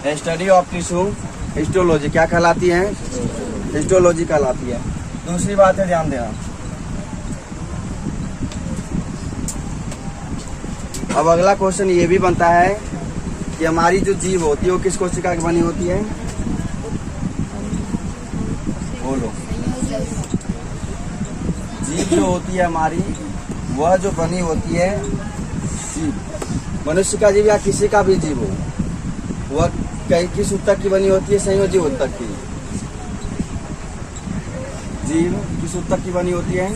Study of tissue histology क्या कहलाती है? हिस्टोलॉजी कहलाती है। दूसरी बात है, ध्यान देना। अब अगला क्वेश्चन ये भी बनता है कि हमारी जो जीव होती है वो किस कोशिका की बनी होती है? बोलो। जीव जो होती है हमारी, वह जो बनी होती है जीव, मनुष्य का जीव या किसी का भी जीव हो, वह किस ऊतक की बनी होती है? संयोजी ऊतक की। जीव किस ऊतक की बनी होती है?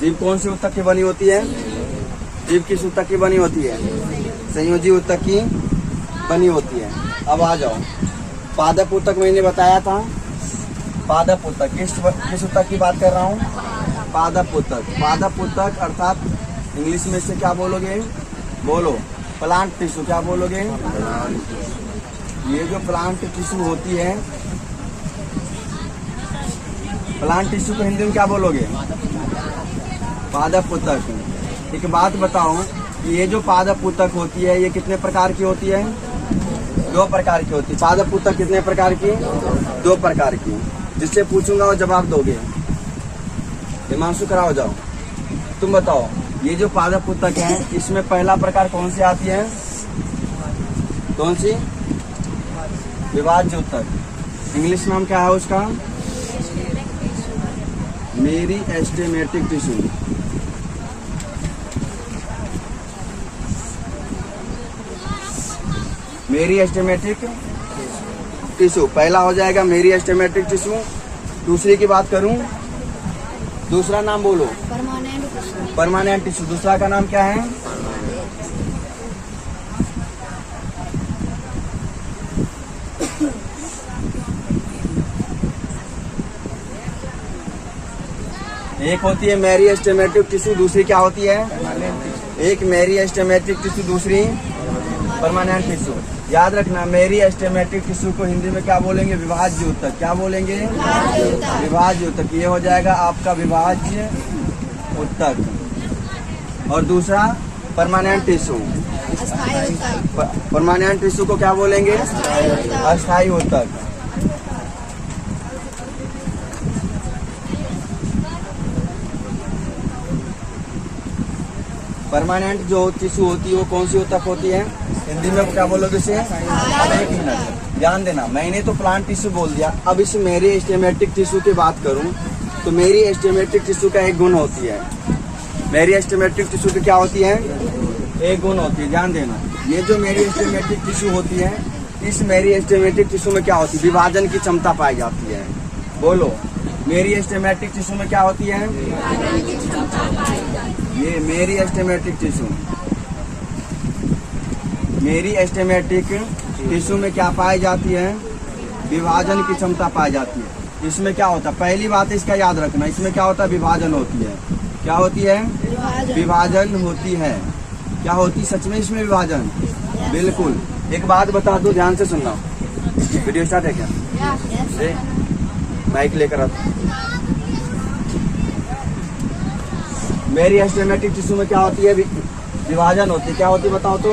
जीव कौन सी ऊतक की बनी होती है? जीव किस ऊतक की बनी होती है? संयोजी ऊतक की बनी होती है। अब आ जाओ, पादप ऊतक मैंने बताया था। पादप ऊतक किस ऊतक की बात कर रहा हूँ? पादप ऊतक। पादप ऊतक अर्थात इंग्लिश में से क्या बोलोगे? बोलो। Plant tissue. क्या बोलोगे? ये जो प्लांट टिश्यू होती है, प्लांट टिश्यू को हिंदी में क्या बोलोगे? पादप ऊतक। एक बात बताओ, ये जो पादप ऊतक होती है ये कितने प्रकार की होती है? 2 प्रकार की होती है। पादप ऊतक कितने प्रकार की? 2 प्रकार की। जिससे पूछूंगा वो जवाब दोगे। हिमांशु कराओ जाओ। तुम बताओ, ये जो पादप ऊतक है इसमें पहला प्रकार कौन सी आती है? कौन सी? विभाज्य ऊतक। इंग्लिश नाम क्या है उसका? Meristematic tissue. मेरिस्टेमेटिक टिश्यू पहला हो जाएगा, मेरिस्टेमेटिक टिश्यू। दूसरी की बात करूं, दूसरा नाम बोलो। Permanent tissue. दूसरा का नाम क्या है? एक होती है मेरिस्टेमेटिक टिश्यू, दूसरी क्या होती है? एक मेरिस्टेमेटिक टिश्यू, दूसरी परमानेंट टिश्यू। याद रखना, मेरिस्टेमेटिक टिश्यू को हिंदी में क्या बोलेंगे? विभाज्य ऊतक। क्या बोलेंगे? विभाज्य ऊतक। ये हो जाएगा आपका विभाज्य ऊतक। और दूसरा परमानेंट टिश्यू। परमानेंट टिश्यू को क्या बोलेंगे? अस्थायी ऊतक। परमानेंट जो टिश्यू होती है वो कौन सी ऊतक होती है? हिंदी में क्या बोलोगे इसे? एक मिनट ध्यान देना, मैंने तो प्लांट टिश्यू बोल दिया। अब इस मेरिस्टेमेटिक टिश्यू की बात करूं तो मेरिस्टेमेटिक टिश्यू का एक गुण होती है। मेरिस्टेमेटिक टिश्यू की क्या होती है? एक गुण होती है। ध्यान देना, ये जो मेरिस्टेमेटिक टिश्यू होती है, इस मेरिस्टेमेटिक टिश्यू में क्या होती है? विभाजन की क्षमता पाई जाती है। बोलो, मेरिस्टेमेटिक टिश्यू में क्या होती है? ये मेरिस्टेमेटिक टिश्यू। मेरिस्टेमेटिक टिश्यू में क्या पाई जाती है? विभाजन की क्षमता पाई जाती है। इसमें क्या होता है? पहली बात इसका याद रखना, इसमें क्या होता है? विभाजन होती है। क्या होती है? विभाजन होती है। क्या होती सच में इसमें विभाजन? बिल्कुल। एक बात बता दो, ध्यान से सुनना। वीडियो स्टार्ट है क्या? माइक लेकर आता। मेरिस्टेमेटिक टिश्यू में क्या होती है? विभाजन होती है। क्या होती है बताओ तो?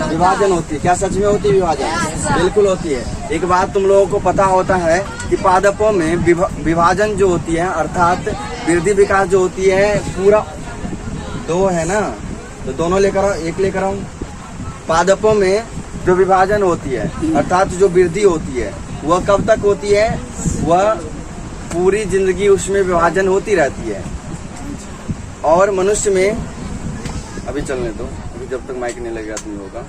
विभाजन होती है। क्या सच में होती है विभाजन? बिल्कुल होती है। एक बात तुम लोगों को पता होता है कि पादपों में विभाजन जो होती है अर्थात वृद्धि विकास जो होती है, पूरा 2 है ना, तो दोनों लेकर आओ, एक लेकर आओ। पादपों में जो विभाजन होती है अर्थात जो वृद्धि होती है वह कब तक होती है? वह पूरी जिंदगी उसमें विभाजन होती रहती है। और मनुष्य में, अभी चलने दो, अभी जब तक माइक नहीं लगेगा तो नहीं होगा।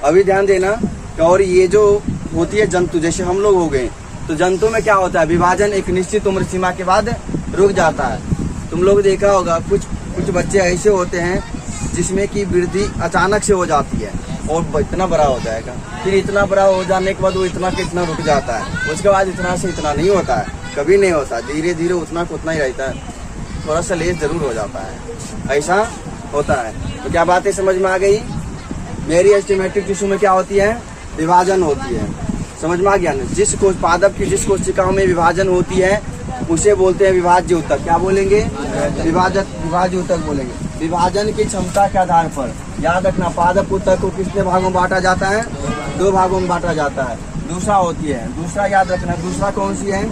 अभी ध्यान देना। और ये जो होती है जंतु, जैसे हम लोग हो गए, तो जंतु में क्या होता है? विभाजन एक निश्चित उम्र सीमा के बाद रुक जाता है। तुम लोग देखा होगा कुछ बच्चे ऐसे होते हैं जिसमें कि वृद्धि अचानक से हो जाती है और इतना बड़ा हो जाएगा, फिर इतना बड़ा हो जाने के बाद वो इतना के इतना रुक जाता है, उसके बाद इतना से इतना नहीं होता है, कभी नहीं होता, धीरे धीरे उतना को उतना ही रहता है, थोड़ा सा लेस जरूर हो जाता है, ऐसा होता है। तो क्या बातें समझ में आ गई? मेरिस्टेमेटिक टिश्यू में क्या होती है? विभाजन होती है। समझ में आ गया ना? पादप की जिस कोशिकाओं में विभाजन होती है उसे बोलते हैं विभाज्य ऊतक। क्या बोलेंगे? विभाज्य ऊतक बोलेंगे। विभाजन की क्षमता के आधार पर याद रखना, पादप ऊतक को कितने भागों में बांटा जाता है? 2 भागों में बांटा जाता है। दूसरा होती है, दूसरा याद रखना, दूसरा कौन सी है?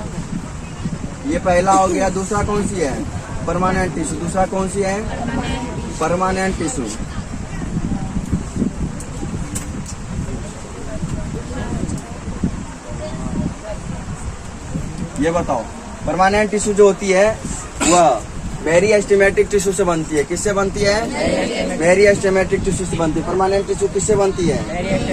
ये पहला हो गया। दूसरा कौन सी है? Permanent tissue. दूसरा कौन सी है? Permanent tissue. ये बताओ, परमानेंट टिश्यू जो होती है वह मेरिस्टेमेटिक टिश्यू से बनती है। किससे बनती है? मेरिस्टेमेटिक टिश्यू से बनती है। परमानेंट टिश्यू किससे बनती है?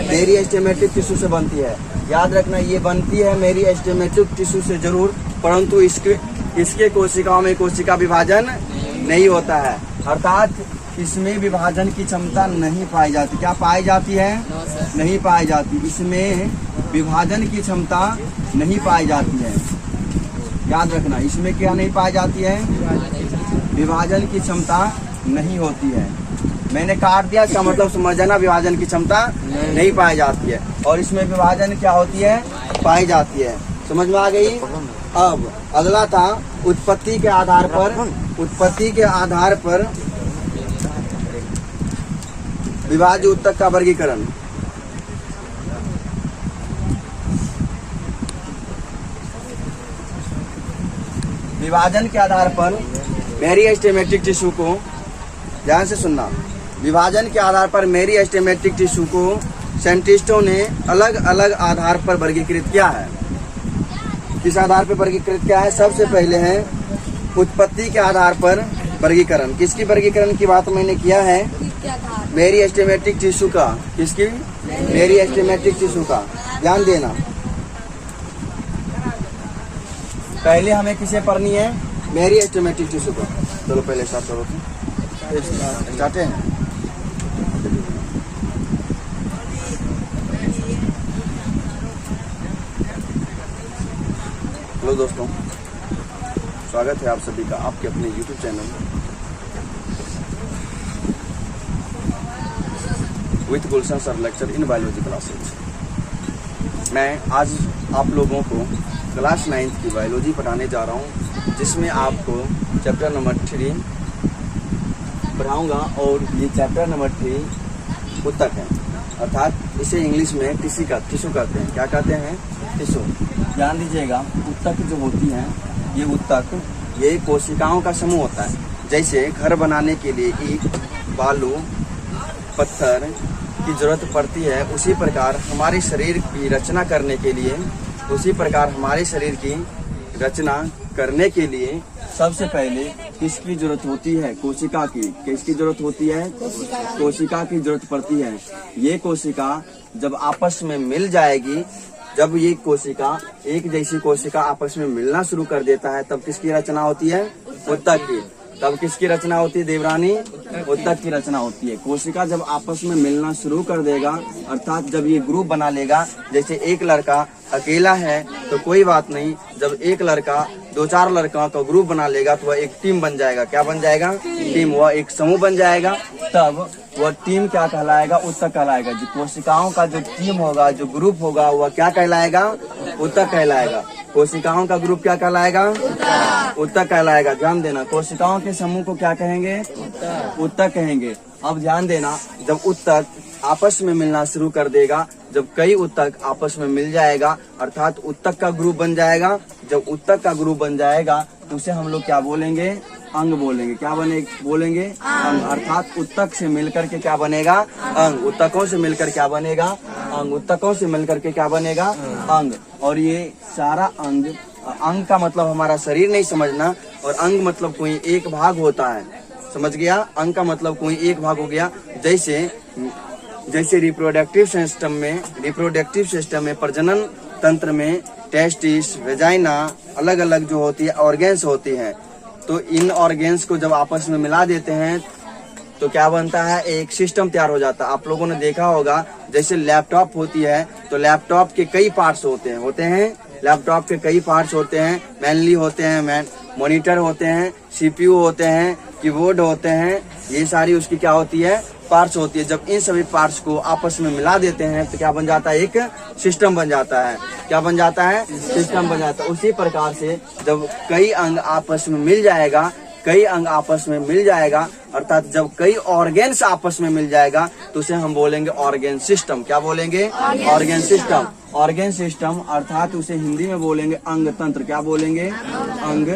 मेरिस्टेमेटिक टिश्यू से बनती है। याद रखना, ये बनती है मेरिस्टेमेटिक टिश्यू से जरूर, परंतु इसके कोशिकाओं में कोशिका विभाजन नहीं होता है, अर्थात इसमें विभाजन की क्षमता नहीं पाई जाती। क्या पाई जाती है? नहीं पाई जाती। इसमें विभाजन की क्षमता नहीं पाई जाती है। याद रखना, इसमें क्या नहीं पाई जाती है? विभाजन की क्षमता नहीं होती है। मैंने काट दिया, इसका मतलब समझ जाना, विभाजन की क्षमता नहीं पाई जाती है। और इसमें विभाजन क्या होती है? पाई जाती है। समझ में आ गई? अब अगला था उत्पत्ति के आधार पर विभाज्य ऊतक का वर्गीकरण। विभाजन के आधार पर मेरिस्टेमेटिक टिश्यू को, ध्यान से सुनना, विभाजन के आधार पर मेरिस्टेमेटिक टिश्यू को साइंटिस्टों ने अलग अलग आधार पर वर्गीकृत किया है। किस आधार पर वर्गीकृत किया है? सबसे पहले है उत्पत्ति के आधार पर वर्गीकरण। किसकी वर्गीकरण की बात मैंने किया है? मेरिस्टेमेटिक टिश्यू का। किसकी? मेरिस्टेमेटिक टिश्यू का। ध्यान देना, पहले हमें किसे पढ़नी है? मेरिस्टेमेटिक टिश्यू को। चलो पहले स्टार्ट करो। स्टार्ट है। हेलो दोस्तों, स्वागत है आप सभी का आपके अपने YouTube channel with Gulshan sir lecture in biology classes. मैं आज आप लोगों को क्लास 9th की बायोलॉजी पढ़ाने जा रहा हूँ, जिसमें आपको चैप्टर नंबर 3 पढ़ाऊंगा। और ये चैप्टर नंबर 3 ऊतक है, अर्थात इसे इंग्लिश में टिश्यू कहते हैं। क्या कहते हैं? टिश्यू। ध्यान दीजिएगा, ऊतक जो होती हैं, ये ऊतक ये कोशिकाओं का समूह होता है। जैसे घर बनाने के लिए ईंट, बालू, पत्थर की जरूरत पड़ती है, उसी प्रकार हमारे शरीर की रचना करने के लिए करने के लिए सबसे पहले किसकी जरूरत होती है? कोशिका की। किसकी जरूरत होती है? कोशिका की जरूरत पड़ती है। ये कोशिका जब आपस में मिल जाएगी, जब ये कोशिका, एक जैसी कोशिका आपस में मिलना शुरू कर देता है, तब किसकी रचना होती है? ऊतक की। तब किसकी रचना होती है देवरानी? ऊतक की रचना होती है। कोशिका जब आपस में मिलना शुरू कर देगा, अर्थात जब ये ग्रुप बना लेगा, जैसे एक लड़का अकेला है तो कोई बात नहीं, जब एक लड़का 2-4 लड़का का ग्रुप बना लेगा तो वह एक टीम बन जाएगा। क्या बन जाएगा? टीम। वह एक समूह बन जाएगा, तब वह टीम क्या कहलाएगा? ऊतक कहलाएगा। जो कोशिकाओं का जो टीम होगा, जो ग्रुप होगा, वह क्या कहलाएगा? ऊतक कहलाएगा। कोशिकाओं का ग्रुप क्या कहलाएगा? ऊतक कहलाएगा। ध्यान देना, कोशिकाओं के समूह को क्या कहेंगे? ऊतक कहेंगे। अब ध्यान देना, जब ऊतक आपस में मिलना शुरू कर देगा, जब कई ऊतक आपस में मिल जाएगा, अर्थात ऊतक का ग्रुप बन जाएगा। जब ऊतक का ग्रुप बन जाएगा तो उसे हम लोग क्या बोलेंगे? अंग बोलेंगे। क्या बोलेंगे? अंग। अर्थात ऊतक से मिलकर के क्या बनेगा? अंग। ऊतकों से मिलकर क्या बनेगा? अंग। ऊतकों से मिलकर के क्या बनेगा? अंग। और ये सारा अंग का मतलब हमारा शरीर नहीं समझना, और अंग मतलब कोई एक भाग होता है। समझ गया? अंग का मतलब कोई एक भाग हो गया। जैसे रिप्रोडक्टिव सिस्टम में प्रजनन तंत्र में टेस्टिस, वेजाइना, अलग अलग जो होती है ऑर्गेन्स होती हैं, तो इन ऑर्गेन्स को जब आपस में मिला देते हैं तो क्या बनता है? एक सिस्टम तैयार हो जाता है। आप लोगों ने देखा होगा, जैसे लैपटॉप होती है तो लैपटॉप के कई पार्ट्स होते हैं। लैपटॉप के कई पार्ट्स होते हैं, मेनली होते हैं मॉनिटर होते हैं, CPU होते हैं, कीबोर्ड होते हैं, ये सारी उसकी क्या होती है, पार्ट्स होती है। जब इन सभी पार्ट्स को आपस में मिला देते हैं तो क्या बन जाता है, एक सिस्टम बन जाता है। क्या बन जाता है, सिस्टम बन जाता है। उसी प्रकार से जब कई अंग आपस में मिल जाएगा, कई अंग आपस में मिल जाएगा, अर्थात जब कई ऑर्गेन्स आपस में मिल जाएगा तो उसे हम बोलेंगे ऑर्गेन सिस्टम। क्या बोलेंगे, ऑर्गेन सिस्टम। ऑर्गेन सिस्टम अर्थात उसे हिंदी में बोलेंगे अंग तंत्र। क्या बोलेंगे, अंग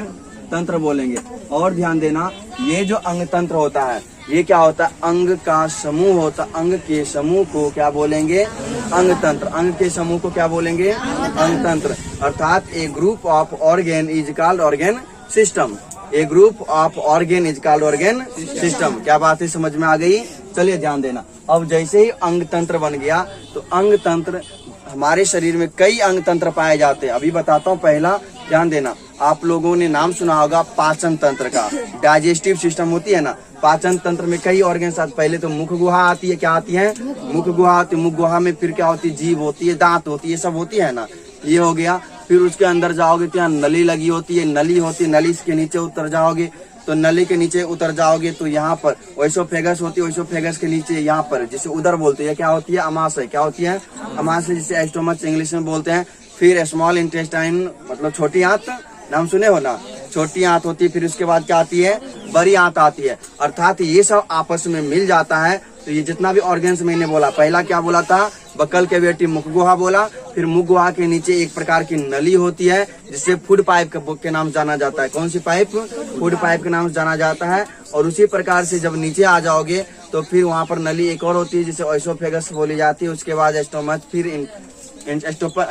तंत्र बोलेंगे। और ध्यान देना, ये जो अंग तंत्र होता है ये क्या होता है, अंग का समूह होता है। अंग के समूह को क्या बोलेंगे, अंग तंत्र। अंग के समूह को क्या बोलेंगे, अंग तंत्र। अर्थात a group of organ is called organ system. A group of organ is called organ system. क्या बात है, समझ में आ गई। चलिए ध्यान देना, अब जैसे ही अंग तंत्र बन गया तो अंग तंत्र, हमारे शरीर में कई अंग तंत्र पाए जाते हैं। अभी बताता हूँ। पहला ध्यान देना, आप लोगों ने नाम सुना होगा पाचन तंत्र का। डाइजेस्टिव सिस्टम होती है ना, पाचन तंत्र में कई ऑर्गन्स आते। पहले तो मुख गुहा आती है। क्या आती है, मुख गुहा आती है। मुख गुहा में फिर क्या होती है, जीभ होती है, दांत होती है, सब होती है ना, ये हो गया। फिर उसके अंदर जाओगे तो यहाँ नली लगी होती है, नली होती है। नली के नीचे उतर जाओगे तो नली के नीचे उतर जाओगे तो यहाँ पर ओएसोफेगस होती है। ओएसोफेगस के नीचे यहाँ पर जिसे उदर बोलते हैं, क्या होती है, अमाशय। क्या होती है, अमाशय, जिसे स्टोमच इंग्लिश में बोलते हैं। फिर स्मॉल इंटेस्टाइन मतलब छोटी आंत, नाम सुने हो ना, छोटी आंत होती है। फिर उसके बाद क्या आती है, बड़ी आंत आती है। अर्थात ये सब आपस में मिल जाता है। तो ये जितना भी ऑर्गन्स मैंने बोला, पहला क्या बोला था, बकल कैविटी मुख गुहा बोला। फिर मुख गुहा के नीचे एक प्रकार की नली होती है जिससे फूड पाइप के नाम जाना जाता है। कौन सी पाइप, फूड पाइप के नाम से जाना जाता है। और उसी प्रकार से जब नीचे आ जाओगे तो फिर वहाँ पर नली एक और होती है जिसे ओएसोफेगस बोली जाती है। उसके बाद स्टोमच, फिर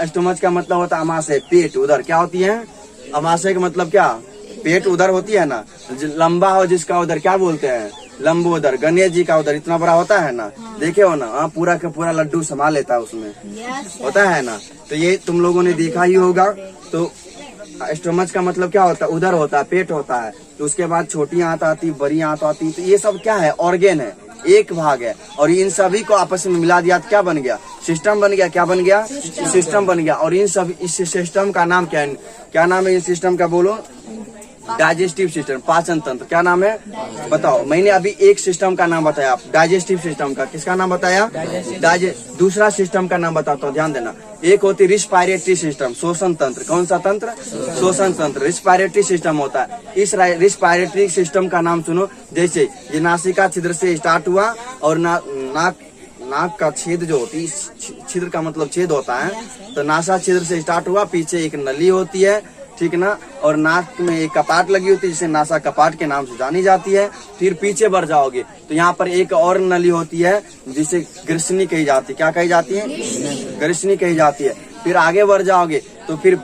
स्टोमच का मतलब होता है अमाशय, पेट, उधर। क्या होती है, अमाशय का मतलब क्या, पेट, उधर होती है ना। लंबा हो जिसका उधर क्या बोलते हैं, लंबोदर। गणेश जी का उधर इतना बड़ा होता है ना, देखे हो ना, हाँ, पूरा का पूरा लड्डू संभाल लेता है उसमें, होता है ना। तो ये तुम लोगों ने देखा ही होगा। तो स्टोमच का मतलब क्या होता है, उधर होता है, पेट होता है। तो उसके बाद छोटी आंत आती, बड़ी आंत आती। तो ये सब क्या है, ऑर्गेन है, एक भाग है। और इन सभी को आपस में मिला दिया तो क्या बन गया, सिस्टम बन गया। क्या बन गया, सिस्टम बन गया। और इन सब, इस सिस्टम का नाम क्या है, क्या नाम है इस सिस्टम का, बोलो, डाइजेस्टिव सिस्टम, पाचन तंत्र। क्या नाम है, बताओ। मैंने अभी एक सिस्टम का नाम बताया, डाइजेस्टिव सिस्टम का। किसका नाम बताया, दूसरा सिस्टम का नाम बताता हूँ, ध्यान देना। एक होती रिस्पायरेटरी सिस्टम, श्वसन तंत्र। कौन सा तंत्र, श्वसन तंत्र, रिस्पायरेटरी सिस्टम होता है। इस रिस्पायरेटरी सिस्टम का नाम सुनो। जैसे ये नासिका छिद्र से स्टार्ट हुआ और नाक का छेद जो होती है, छिद्र का मतलब छेद होता है, तो नासा छिद्र से स्टार्ट हुआ, पीछे एक नली होती है, ठीक ना। और नाक में एक कपाट लगी होती है जिसे नासा कपाट के नाम से जानी जाती है। फिर पीछे बढ़ जाओगे तो यहाँ पर एक और नली होती है जिसे ग्रीष्णी कही जाती है। क्या कही जाती है, ग्रीष्णी कही जाती है। फिर आगे बढ़ जाओगे तो फिर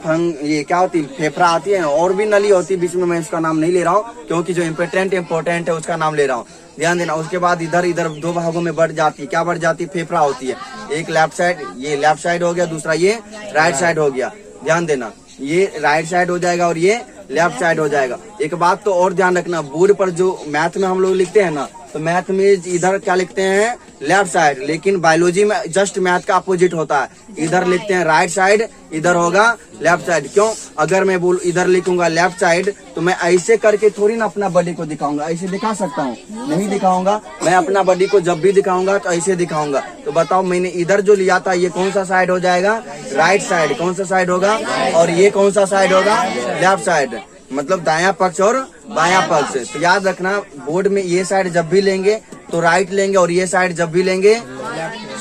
ये क्या होती है, फेफड़ा आती है। और भी नली होती है, बीच में मैं उसका नाम नहीं ले रहा हूँ क्योंकि जो इम्पोर्टेंट है उसका नाम ले रहा हूँ, ध्यान देना। उसके बाद इधर दो भागों में बढ़ जाती है। क्या बढ़ जाती है, फेफड़ा होती है। एक लेफ्ट साइड, ये लेफ्ट साइड हो गया, दूसरा ये राइट साइड हो गया, ध्यान देना। ये राइट साइड हो जाएगा और ये लेफ्ट साइड हो जाएगा। एक बात तो और ध्यान रखना, बोर्ड पर जो मैथ में हम लोग लिखते हैं ना, तो मैथ में इधर क्या लिखते हैं, लेफ्ट साइड, लेकिन बायोलॉजी में जस्ट मैथ का अपोजिट होता है। इधर लिखते हैं राइट साइड, इधर होगा लेफ्ट साइड। क्यों, अगर मैं इधर लिखूंगा लेफ्ट साइड तो मैं ऐसे करके थोड़ी ना अपना बॉडी को दिखाऊंगा। ऐसे दिखा सकता हूँ, नहीं दिखाऊंगा। मैं अपना बॉडी को जब भी दिखाऊंगा तो ऐसे दिखाऊंगा। तो बताओ, मैंने इधर जो लिया था ये कौन सा साइड हो जाएगा, राइट साइड। कौन सा साइड होगा, और ये कौन सा साइड होगा, लेफ्ट साइड, मतलब दायां पक्ष और बायां पक्ष। तो याद रखना, बोर्ड में ये साइड जब भी लेंगे तो राइट लेंगे, और ये साइड जब भी लेंगे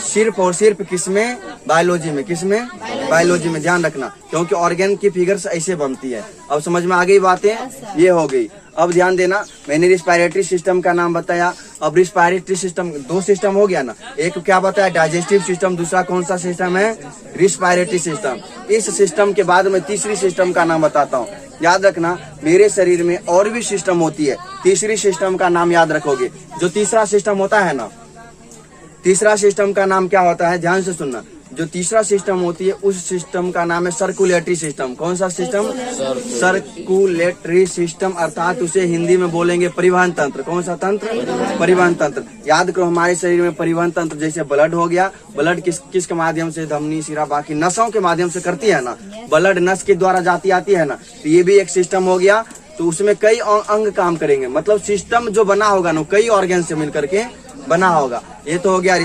सिर्फ और सिर्फ किसमें, बायोलॉजी में। किसमें, बायोलॉजी में, ध्यान रखना, क्योंकि ऑर्गेन की फिगर्स ऐसे बनती है। अब समझ में आ गई बातें, ये हो गई। अब ध्यान देना, मैंने रिस्पायरेटरी सिस्टम का नाम बताया। अब रिस्पायरेटरी सिस्टम, दो सिस्टम हो गया ना, एक क्या बताया, डाइजेस्टिव सिस्टम, दूसरा कौन सा सिस्टम है, रिस्पायरेटरी सिस्टम। इस सिस्टम के बाद मैं तीसरी सिस्टम का नाम बताता हूँ। याद रखना, मेरे शरीर में और भी सिस्टम होती है, तीसरी सिस्टम का नाम याद रखोगे। जो तीसरा सिस्टम होता है ना, तीसरा सिस्टम का नाम क्या होता है, ध्यान से सुनना। जो तीसरा सिस्टम होती है उस सिस्टम का नाम है सर्कुलेटरी सिस्टम। कौन सा सिस्टम, सर्कुलेटरी सिस्टम, अर्थात उसे हिंदी में बोलेंगे परिवहन तंत्र। कौन सा तंत्र, परिवहन तंत्र। याद करो, हमारे शरीर में परिवहन तंत्र, जैसे ब्लड हो गया, ब्लड किस के माध्यम से, धमनी, सिरा, बाकी नसों के माध्यम से करती है ना, ब्लड नस के द्वारा जाती आती है ना, तो ये भी एक सिस्टम हो गया तो उसमें कई अंग काम करेंगे, मतलब सिस्टम जो बना होगा ना कई ऑर्गन से मिलकर के बना होगा। ये तो हो गया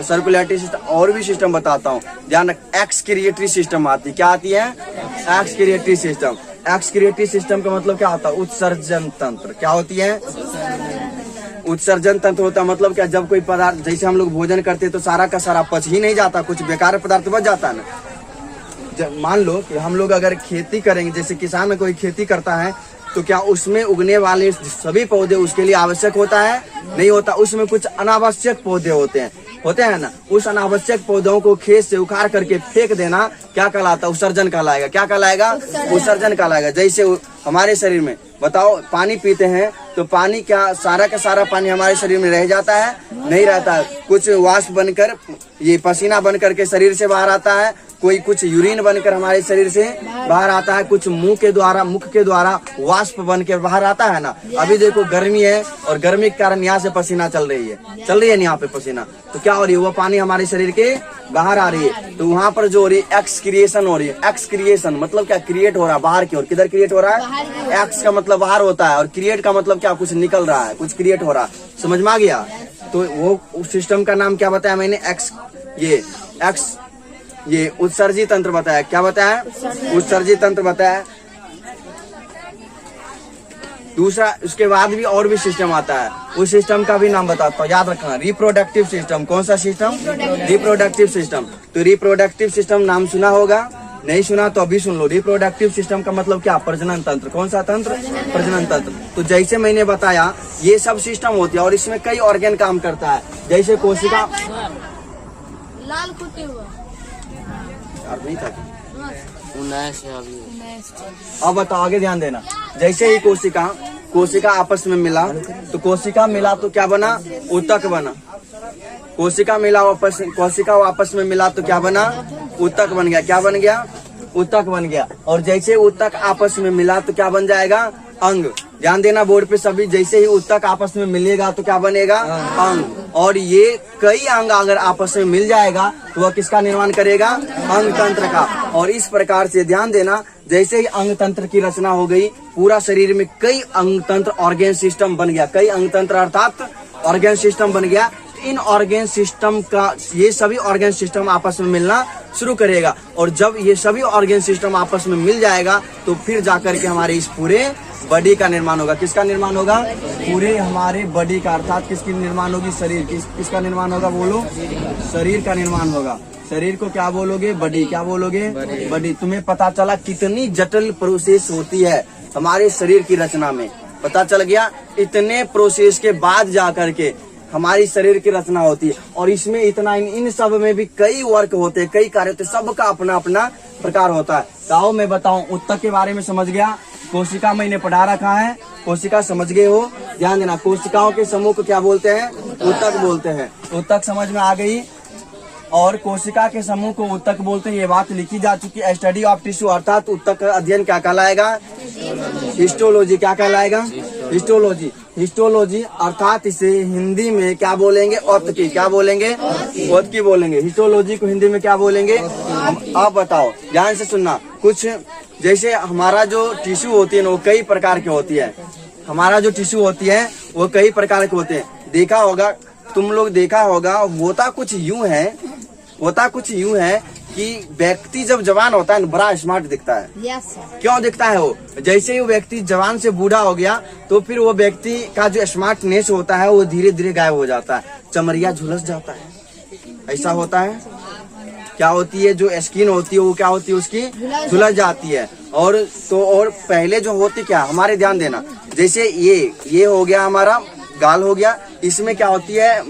सर्कुलेटरी सिस्टम। और भी सिस्टम बताता हूँ, ध्यान रख। एक्सक्रिएटरी सिस्टम आती है, क्या आती है? Excretory system. एक्सक्रिएटरी सिस्टम का मतलब क्या होता है? उत्सर्जन तंत्र। क्या होती है? उत्सर्जन तंत्र होता है मतलब क्या, जब कोई पदार्थ, जैसे हम लोग भोजन करते हैं तो सारा का सारा पच ही नहीं जाता, कुछ बेकार पदार्थ बच जाता है ना। मान लो कि हम लोग अगर खेती करेंगे, जैसे किसान में कोई खेती करता है, तो क्या उसमें उगने वाले सभी पौधे उसके लिए आवश्यक होता है? नहीं होता। उसमें कुछ अनावश्यक पौधे होते हैं ना। उस अनावश्यक पौधों को खेत से उखाड़ करके फेंक देना क्या कहलाता है? उत्सर्जन कहलाएगा। क्या कहलाएगा? उत्सर्जन कहलाएगा। जैसे हमारे शरीर में बताओ, पानी पीते हैं तो पानी क्या सारा का सारा पानी हमारे शरीर में रह जाता है? नहीं रहता है। कुछ वाष्प बनकर, ये पसीना बनकर के शरीर से बाहर आता है, कोई कुछ यूरिन बनकर हमारे शरीर से बाहर आता है, कुछ मुख के द्वारा वाष्प बन के बाहर आता है ना। अभी देखो गर्मी है और गर्मी के कारण यहाँ से पसीना चल रही है यहाँ पे पसीना, तो क्या हो रही है? वो पानी हमारे शरीर के बाहर आ रही है। तो वहाँ पर जो हो रही है एक्सक्रिएशन हो रही है। एक्सक्रिएशन मतलब क्या? क्रिएट हो रहा है बाहर की ओर। किधर क्रिएट हो रहा है? एक्स का मतलब बाहर होता है और क्रिएट का मतलब क्या? कुछ निकल रहा है, कुछ क्रिएट हो रहा है। समझ में आ गया? तो वो सिस्टम का नाम क्या बताया मैंने? ये उत्सर्जी तंत्र बताया। क्या बताया? उत्सर्जी तंत्र बताया। दूसरा, उसके बाद भी और भी सिस्टम आता है, उस सिस्टम का भी नाम बताता हूँ, याद रखना। Reproductive system. कौन सा सिस्टम? Reproductive system. तो रिप्रोडक्टिव सिस्टम नाम सुना होगा, नहीं सुना तो अभी सुन लो। रिप्रोडक्टिव सिस्टम का मतलब क्या? प्रजनन तंत्र। कौन सा तंत्र? प्रजनन तंत्र। तो जैसे मैंने बताया ये सब सिस्टम होती है और इसमें कई ऑर्गन काम करता है। जैसे कोशिका, लाल कुत्ते हुआ नहीं था अब बताओ, आगे ध्यान देना। जैसे ही कोशिका आपस में मिला, तो कोशिका मिला तो क्या बना? ऊतक बना। कोशिका आपस में मिला तो क्या बना? ऊतक बन गया। क्या बन गया? ऊतक बन गया। और जैसे ऊतक आपस में मिला तो क्या बन जाएगा? अंग। ध्यान देना बोर्ड पे सभी, जैसे ही ऊतक आपस में मिलेगा तो क्या बनेगा? अंग। और ये कई अंग अगर आपस में मिल जाएगा तो वह किसका निर्माण करेगा? अंग तंत्र का। और इस प्रकार से ध्यान देना, जैसे ही अंग तंत्र की रचना हो गई, पूरा शरीर में कई अंग तंत्र ऑर्गेन सिस्टम बन गया। कई अंग तंत्र अर्थात ऑर्गेन सिस्टम बन गया। इन ऑर्गेन सिस्टम का, ये सभी ऑर्गेन सिस्टम आपस में मिलना शुरू करेगा। और जब ये सभी ऑर्गेन सिस्टम आपस में मिल जाएगा तो फिर जाकर के हमारे इस पूरे बॉडी का निर्माण होगा। किसका निर्माण होगा? पूरे हमारे बॉडी का, अर्थात किसकी निर्माण होगी? शरीर। किसका निर्माण होगा? बोलो। शरीर का निर्माण होगा। शरीर को क्या बोलोगे? बॉडी। क्या बोलोगे? बॉडी। तुम्हें पता चला कितनी जटिल प्रोसेस होती है हमारे शरीर की रचना में? पता चल गया। इतने प्रोसेस के बाद जाकर के हमारी शरीर की रचना होती है। और इसमें इतना, इन सब में भी कई वर्क होते हैं, कई कार्य होते हैं, सबका अपना अपना प्रकार होता है। तो मैं बताऊं, ऊतक के बारे में समझ गया, कोशिका मैंने पढ़ा रखा है, कोशिका समझ गए हो? ध्यान देना, कोशिकाओं के समूह को क्या बोलते हैं? ऊतक बोलते हैं। ऊतक समझ में आ गई? और कोशिका के समूह को ऊतक बोलते हैं, ये बात लिखी जा चुकी है। स्टडी ऑफ टिश्यू अर्थात ऊतक का अध्ययन क्या कहलाएगा? हिस्टोलॉजी। क्या कहलाएगा? हिस्टोलॉजी। हिस्टोलॉजी अर्थात इसे हिंदी में क्या बोलेंगे? औतकी। क्या बोलेंगे? औतकी बोलेंगे। हिस्टोलॉजी को हिंदी में क्या बोलेंगे? आप बताओ, ध्यान से सुनना। कुछ जैसे हमारा जो टिश्यू होती है ना, वो कई प्रकार की होती है। हमारा जो टिश्यू होती है वो कई प्रकार के होते हैं। देखा होगा तुम लोग, देखा होगा, होता कुछ यूं है कि व्यक्ति जब जवान होता है ना, बड़ा स्मार्ट दिखता है। क्यों दिखता है वो? जैसे ही वो व्यक्ति जवान से बूढ़ा हो गया तो फिर वो व्यक्ति का जो स्मार्टनेस होता है वो धीरे धीरे गायब हो जाता है, चमड़िया झुलस जाता है। ऐसा होता है। क्या होती है? जो स्किन होती है वो क्या होती है? उसकी झुलस जाती है। और पहले जो होती क्या, हमारे ध्यान देना, जैसे ये हो गया हमारा गाल हो गया, इसमें क्या होती है?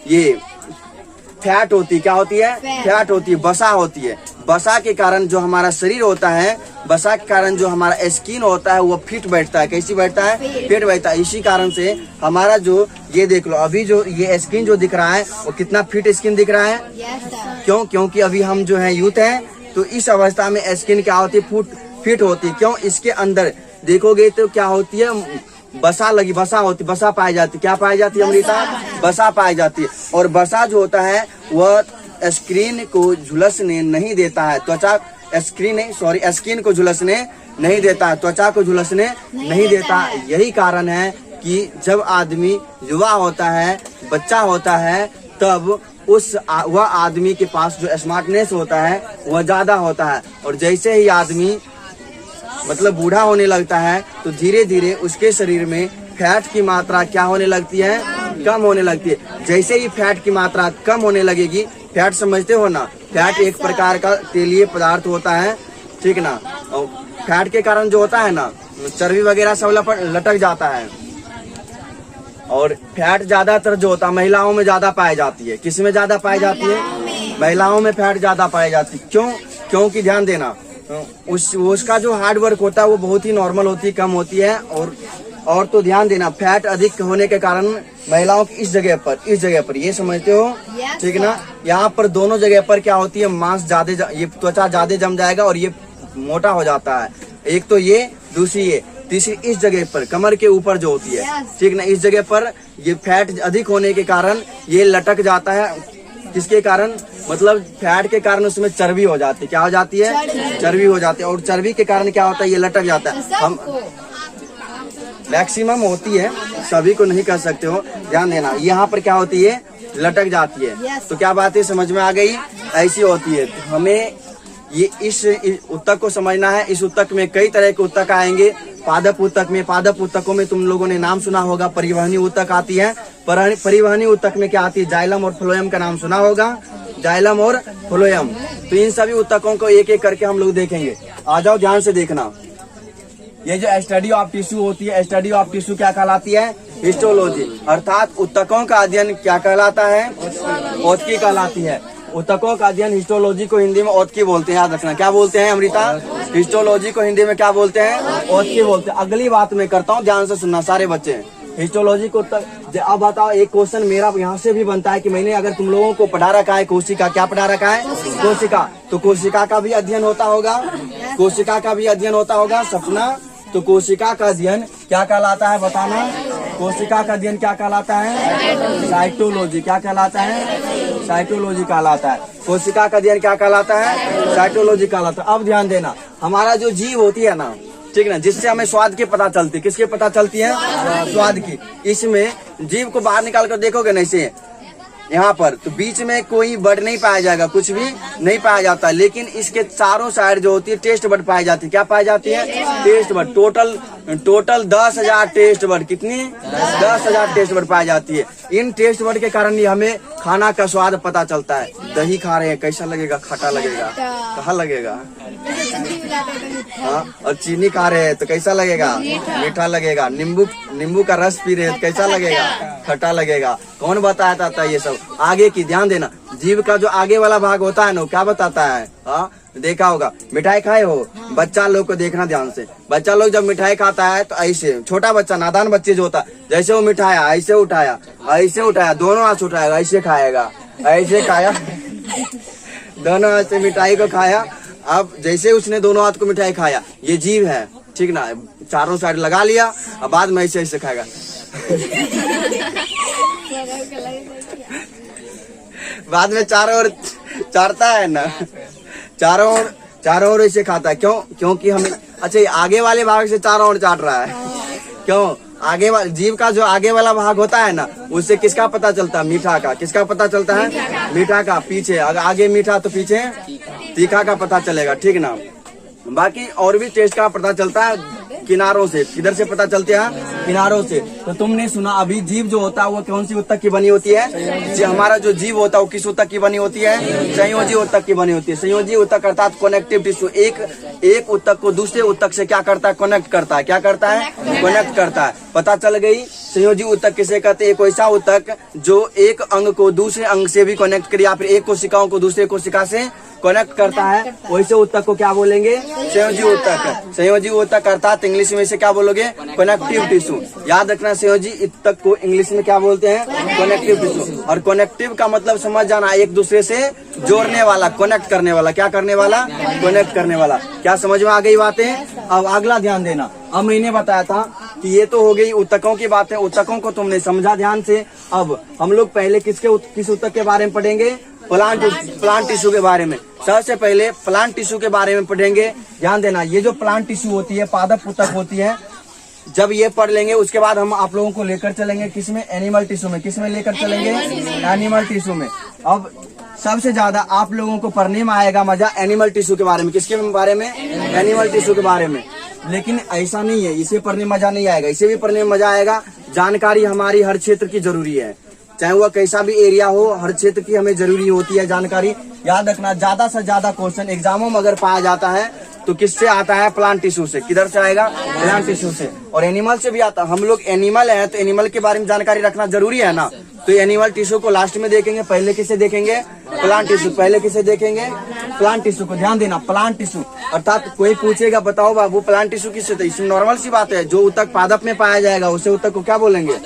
ये फैट होती है। क्या होती है? फैट होती है। बसा होती है। बसा के कारण जो हमारा शरीर होता है, बसा के कारण जो हमारा स्किन होता है वो फिट बैठता है। कैसी बैठता है? फिट बैठता है। इसी कारण से हमारा जो, ये देख लो, अभी जो ये स्किन जो दिख रहा है वो कितना फिट स्किन दिख रहा है। क्यों? क्योंकि अभी हम जो है यूथ हैं, तो इस अवस्था में स्किन क्या होती है? फिट होती है। क्यों? इसके अंदर देखोगे तो क्या होती है? बसा होती, बसा पाई जाती। क्या पाई जाती है अमृता? बसा पाई जाती है। और बसा जो होता है वह स्किन को झुलसने नहीं देता है। त्वचा स्किन को झुलसने नहीं देता है, त्वचा को झुलसने नहीं देता। यही कारण है कि जब आदमी युवा होता है, बच्चा होता है, तब वह आदमी के पास जो स्मार्टनेस होता है वह ज्यादा होता है। और जैसे ही आदमी मतलब बूढ़ा होने लगता है तो धीरे धीरे उसके शरीर में फैट की मात्रा क्या होने लगती है, कम होने लगती है। जैसे ही फैट की मात्रा कम होने लगेगी, फैट समझते हो ना, फैट एक प्रकार का तेलीय पदार्थ होता है, ठीक ना। और फैट के कारण जो होता है ना, चर्बी वगैरह सब लटक जाता है। और फैट ज्यादातर जो होता है महिलाओं में ज्यादा पाई जाती है। किस में ज्यादा पाई जाती है? महिलाओं में फैट ज्यादा पाई जाती है। क्यों? क्योंकि ध्यान देना, उसका जो हार्ड वर्क होता है वो बहुत ही नॉर्मल होती है, कम होती है। और तो ध्यान देना, फैट अधिक होने के कारण महिलाओं की इस जगह पर ये समझते हो, ठीक ना, यहाँ पर दोनों जगह पर क्या होती है, मांस ज्यादा, ये त्वचा ज्यादा जम जाएगा और ये मोटा हो जाता है। एक तो ये, दूसरी ये, तीसरी इस जगह पर कमर के ऊपर जो होती है, ठीक ना, इस जगह पर ये फैट अधिक होने के कारण ये लटक जाता है। किसके कारण? मतलब फैट के कारण उसमें चर्बी हो जाती है। क्या हो जाती है? चर्बी हो जाती है। और चर्बी के कारण क्या होता है, ये लटक जाता है। हम मैक्सिमम होती है, सभी को नहीं कर सकते हो, ध्यान देना। यहाँ पर क्या होती है, लटक जाती है। तो क्या बात है, समझ में आ गई? ऐसी होती है। तो हमें ये इस उत्तक को समझना है। इस उत्तक में कई तरह के उत्तक आएंगे। पादप उत्तकों में तुम लोगों ने नाम सुना होगा, परिवहनी उत्तक आती है। परिवहनी उत्तक में क्या आती है, जाइलम और फ्लोएम का नाम सुना होगा, जाइलम और फ्लोएम। तो इन सभी उत्तकों को एक एक करके हम लोग देखेंगे। आ जाओ, ध्यान से देखना। ये जो स्टडी ऑफ टिश्यू होती है, स्टडी ऑफ टिश्यू क्या कहलाती है? हिस्टोलॉजी। अर्थात उत्तकों का अध्ययन क्या कहलाता है? औतकी कहलाती है। उत्तकों का अध्ययन हिस्टोलॉजी को हिंदी में औतकी बोलते हैं, याद रखना। क्या बोलते हैं अमृता? हिस्टोलॉजी को हिंदी में क्या बोलते हैं? औतकी बोलते हैं। अगली बात मैं करता हूँ, ध्यान से सुनना सारे बच्चे। हिस्टोलॉजी को अब बताओ, एक क्वेश्चन मेरा यहाँ से भी बनता है कि मैंने अगर तुम लोगों को पढ़ा रखा है कोशिका, क्या पढ़ा रखा है? कोशिका। तो कोशिका का भी अध्ययन होता होगा, कोशिका का भी अध्ययन होता होगा, सपना। तो कोशिका का अध्ययन क्या कहलाता है, बताना। कोशिका का अध्ययन क्या कहलाता है? साइटोलॉजी। क्या कहलाता है? साइटोलॉजी कहलाता है। कोशिका का अध्ययन क्या कहलाता है? साइटोलॉजी कहलाता है। अब ध्यान देना, हमारा जो जीव होती है ना, ठीक ना, जिससे हमें स्वाद की पता चलती है। किसके पता चलती है? स्वाद की। इसमें जीव को बाहर निकाल कर देखोगे ना, इसे यहाँ पर, तो बीच में कोई बड नहीं पाया जाएगा, कुछ भी नहीं पाया जाता। लेकिन इसके चारों साइड जो होती है टेस्ट बड पाई जाती है। क्या पाई जाती है? Taste bud. Total 10,000 taste bud. कितनी? 10,000 टेस्ट बड पाई जाती है। इन टेस्ट बड के कारण ही हमें खाना का स्वाद पता चलता है। दही खा रहे हैं, कैसा लगेगा? खट्टा लगेगा। कहाँ लगेगा? हाँ। और चीनी खा रहे हैं तो कैसा लगेगा? मीठा लगेगा। नींबू का रस पी रहे हैं तो कैसा लगेगा? खट्टा लगेगा। कौन बताता था ये सब? आगे की ध्यान देना। जीव का जो आगे वाला भाग होता है ना, क्या बताता है? हाँ, देखा होगा। मिठाई खाए हो? बच्चा लोग को देखना ध्यान से। बच्चा लोग जब मिठाई खाता है तो ऐसे, छोटा बच्चा, नादान बच्चे जो होता है, जैसे वो मिठाया, ऐसे उठाया, ऐसे उठाया, दोनों हाथ उठाएगा, ऐसे खाएगा, ऐसे खाया, दोनों हाथ से मिठाई को खाया। अब जैसे उसने दोनों हाथ को मिठाई खाया, ये जीव है, ठीक ना, चारों साइड लगा लिया, अब बाद में ऐसे ऐसे खाएगा। बाद में चारों ओर चाटता है ना, चारों ओर ऐसे खाता है। क्यों? क्योंकि हमें, अच्छा, ये आगे वाले भाग से चारों ओर चाट रहा है। क्यों? आगे वाले जीव का जो आगे वाला भाग होता है ना, उससे किसका पता चलता है? मीठा का। किसका पता चलता है? मीठा का। पीछे अगर आगे मीठा तो पीछे तीखा का पता चलेगा, ठीक ना। बाकी और भी टेस्ट का पता चलता है किनारों से। किधर से पता चलते हैं? किनारों से। तो तुमने सुना अभी, जीव जो होता है वो कौन सी उत्तक की बनी होती है? जी, हमारा जो जीव होता है वो किस उत्तक की बनी होती है? संयोजी उत्तक की बनी होती है। संयोजी उत्तक अर्थात कनेक्टिव टिश्यू। एक उत्तक को दूसरे उत्तक से क्या करता है? कनेक्ट करता है। क्या करता है? कनेक्ट करता है। पता चल गई। संयोजी उत्तक किसे कहते हैं? एक ऐसा उत्तक जो एक अंग को दूसरे अंग से भी कनेक्ट करे, या फिर एक कोशिकाओं को दूसरे कोशिका से कनेक्ट करता है, वैसे उत्तक को क्या बोलेंगे? संयोजी उत्तक। संयोजी उत्तक अर्थात इंग्लिश में से क्या बोलोगे? Connective tissue. याद रखना, संयोजी उत्तक को इंग्लिश में क्या बोलते हैं? Connective tissue. और कनेक्टिव का मतलब समझ जाना, एक दूसरे से जोड़ने वाला, कनेक्ट करने वाला। क्या करने वाला? कनेक्ट करने वाला। क्या समझ में आ गई बातें? अब अगला ध्यान देना। अब मैंने बताया था कि ये तो हो गई उत्तकों की बातें, उत्तकों को तुमने समझा ध्यान से। अब हम लोग पहले किस उत्तक के बारे में पढ़ेंगे? प्लांट टिश्यू के बारे में। सबसे पहले प्लांट टिश्यू के बारे में पढ़ेंगे। ध्यान देना, ये जो प्लांट टिश्यू होती है, पादप ऊतक होती है, जब ये पढ़ लेंगे उसके बाद हम आप लोगों को लेकर चलेंगे किसमें, एनिमल टिश्यू में। किसमें लेकर चलेंगे, एनिमल टिश्यू में। अब सबसे ज्यादा आप लोगों को पढ़ने में आएगा मजा एनिमल टिश्यू के बारे में। किसके बारे में, एनिमल टिश्यू के बारे में। लेकिन ऐसा नहीं है, इसे पढ़ने में मजा नहीं आएगा, इसे भी पढ़ने में मजा आएगा। जानकारी हमारी हर क्षेत्र की जरूरी है, चाहे वह कैसा भी एरिया हो, हर क्षेत्र की हमें जरूरी होती है जानकारी। याद रखना, ज्यादा से ज्यादा क्वेश्चन एग्जामों में अगर पाया जाता है तो किससे आता है, प्लांट टिश्यू से। किधर से आएगा, प्लांट टिश्यू से। और एनिमल से भी आता। हम लोग एनिमल है तो एनिमल के बारे में जानकारी रखना जरूरी है ना। तो एनिमल टिश्यू को लास्ट में देखेंगे, पहले किसे देखेंगे, प्लांट टिश्यू। पहले किसे देखेंगे, प्लांट टिश्यू को। ध्यान देना, प्लांट टिश्यू अर्थात कोई पूछेगा बताओ बाबू प्लांट टिश्यू किससे, तो इसमें नॉर्मल सी बात है, जो ऊतक पादप में पाया जाएगा उसे ऊतक को क्या बोलेंगे,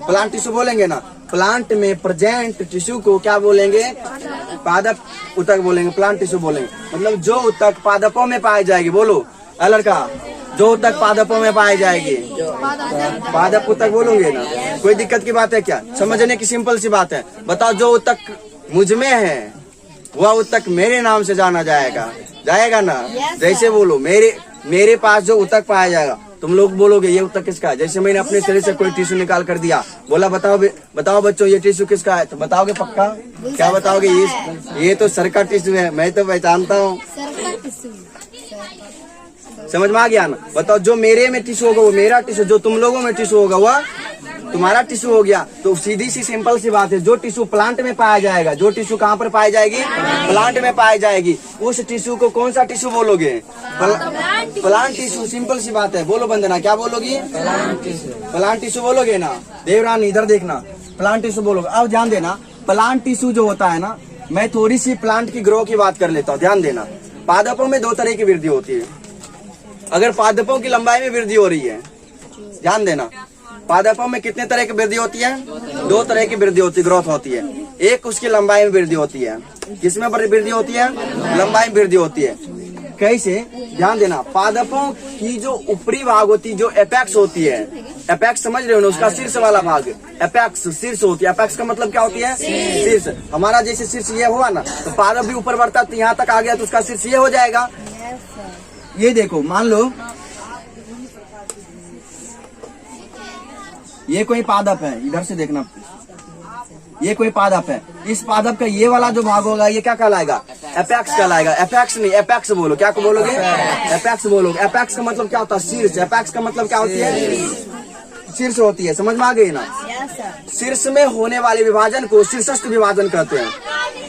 प्लांट टिश्यू बोलेंगे ना। प्लांट में प्रेजेंट टिश्यू को क्या बोलेंगे, पादप ऊतक बोलेंगे, प्लांट टिश्यू बोलेंगे। मतलब जो ऊतक पादपों में पाई जाएगी, बोलो लड़का, जो ऊतक पादपों में पाई जाएगी, पादप ऊतक बोलोगे ना। कोई दिक्कत की बात है क्या, समझने की सिंपल सी बात है। बताओ, जो ऊतक मुझ में है वह ऊतक मेरे नाम से जाना जाएगा, जाएगा ना। जैसे बोलो मेरे पास जो ऊतक पाया जाएगा, तुम लोग बोलोगे ये ऊतक किसका है। जैसे मैंने अपने शरीर से कोई टिश्यू निकाल कर दिया, बोला बताओ बच्चों ये टिश्यू किसका है, तो बताओगे पक्का, क्या बताओगे, ये तो सर का टिश्यू है, मैं तो पहचानता हूँ। समझ में आ गया ना। बताओ, जो मेरे में टिश्यू होगा वो मेरा टिश्यू, जो तुम लोगों में टिश्यू होगा वह तुम्हारा टिश्यू हो गया। तो सीधी सी सिंपल सी बात है, जो टिश्यू प्लांट में पाया जाएगा, जो टिश्यू कहाँ पर पाई जाएगी, प्लांट में पाई जाएगी, उस टिश्यू को कौन सा टिश्यू बोलोगे, प्लांट टिश्यू। सिंपल सी बात है। बोलो वंदना, क्या बोलोगी, प्लांट टिश्यू बोलोगे ना। देवरानी इधर देखना, प्लांट टिश्यू बोलोगे। अब ध्यान देना, प्लांट टिश्यू जो होता है ना, मैं थोड़ी सी प्लांट की ग्रो की बात कर लेता हूँ। ध्यान देना, पादपों में 2 तरह की वृद्धि होती है। अगर पादपों की लंबाई में वृद्धि हो रही है, ध्यान देना, पादपों में कितने तरह की वृद्धि होती है, 2 तरह की वृद्धि होती है, ग्रोथ होती है। एक उसकी लंबाई में वृद्धि होती है। किसमें वृद्धि होती है, लंबाई में वृद्धि होती है। कैसे, ध्यान देना, पादपों की जो ऊपरी भाग होती है, जो एपेक्स होती है, एपेक्स समझ रहे हो ना, उसका शीर्ष वाला भाग एपेक्स, शीर्ष होती है। एपेक्स का मतलब क्या होती है, शीर्ष। हमारा जैसे शीर्ष ये हुआ ना, तो पादप भी ऊपर बढ़ता तो यहाँ तक आ गया तो उसका शीर्ष ये हो जाएगा। ये देखो, मान लो ये कोई पादप है, इधर से देखना, ये कोई पादप है। इस पादप का ये वाला जो भाग होगा ये क्या कहलाएगा, एपेक्स कहलाएगा। एपेक्स नहीं, एपेक्स बोलो। क्या बोलोगे, एपेक्स बोलोगे। एपेक्स का मतलब क्या होता है, शीर्ष। एपेक्स का मतलब क्या होती है, शीर्ष होती है। समझ में आ गई ना। शीर्ष में होने वाले विभाजन को शीर्षस्थ विभाजन कहते हैं,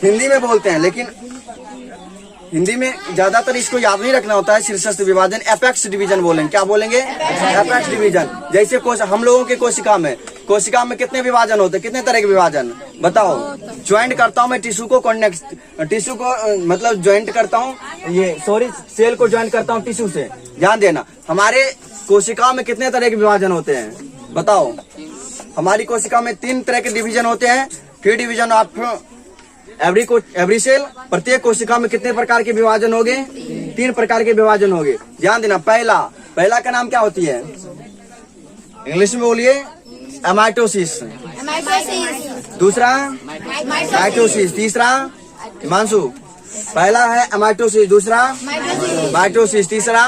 हिंदी में बोलते हैं। लेकिन हिंदी में ज्यादातर इसको याद नहीं रखना होता है, शीर्षस्थ विभाजन एपेक्स डिवीजन बोलेंगे। क्या बोलेंगे, एपेक्स डिवीजन। जैसे हम लोगों के कोशिका में कितने विभाजन होते हैं, कितने तरह के विभाजन बताओ। ज्वाइंट करता हूँ मैं टिश्यू को, टिश्यू को मतलब ज्वाइंट करता हूँ, सेल को ज्वाइंट करता हूँ टिश्यू से। ध्यान देना, हमारे कोशिका में कितने तरह के विभाजन होते हैं बताओ। हमारी कोशिका में 3 तरह के डिवीजन होते हैं। 3 डिवीजन ऑफ एवरी सेल। प्रत्येक कोशिका में कितने प्रकार के विभाजन हो गए, 3 प्रकार के विभाजन हो गए। ध्यान देना, पहला का नाम क्या होती है, इंग्लिश में बोलिए, एमाइटोसिस। दूसरा माइटोसिस, तीसरा हिमांशु। पहला है एमाइटोसिस, दूसरा माइटोसिस, तीसरा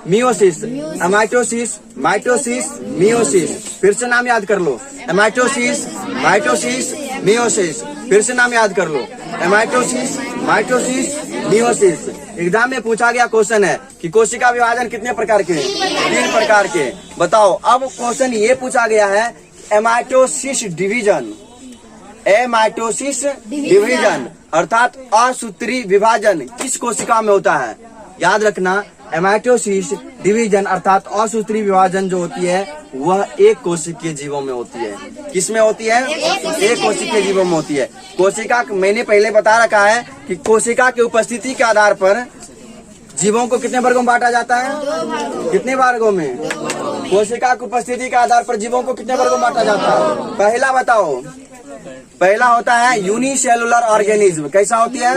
मियोसिस। Amitosis, mitosis, meiosis. फिर से नाम याद कर लो, एमाइटोसिस, माइटोसिस, मियोसिस। फिर से नाम याद कर लो, एमाइटोसिस, माइटोसिस, मियोसिस। एग्जाम में पूछा गया क्वेश्चन है कि कोशिका विभाजन कितने प्रकार के, 3 प्रकार के। बताओ, अब क्वेश्चन ये पूछा गया है एमाइटोसिस डिवीजन, एमाइटोसिस डिवीजन अर्थात असूत्री विभाजन किस कोशिका में होता है। याद रखना, एमाइटोसिस डिवीजन अर्थात असूत्री विभाजन जो होती है वह एक कोशिकीय जीवों में होती है। किसमें होती है, एक कोशिकीय जीवों में होती है। कोशिका, मैंने पहले बता रखा है कि कोशिका की उपस्थिति के आधार पर जीवों को कितने वर्गों में बांटा जाता है, कितने वर्गों में। कोशिका की उपस्थिति के आधार पर जीवों को कितने वर्गों में बांटा जाता है। पहला बताओ, पहला होता है यूनिसेलुलर ऑर्गेनिज्म। कैसा होती है,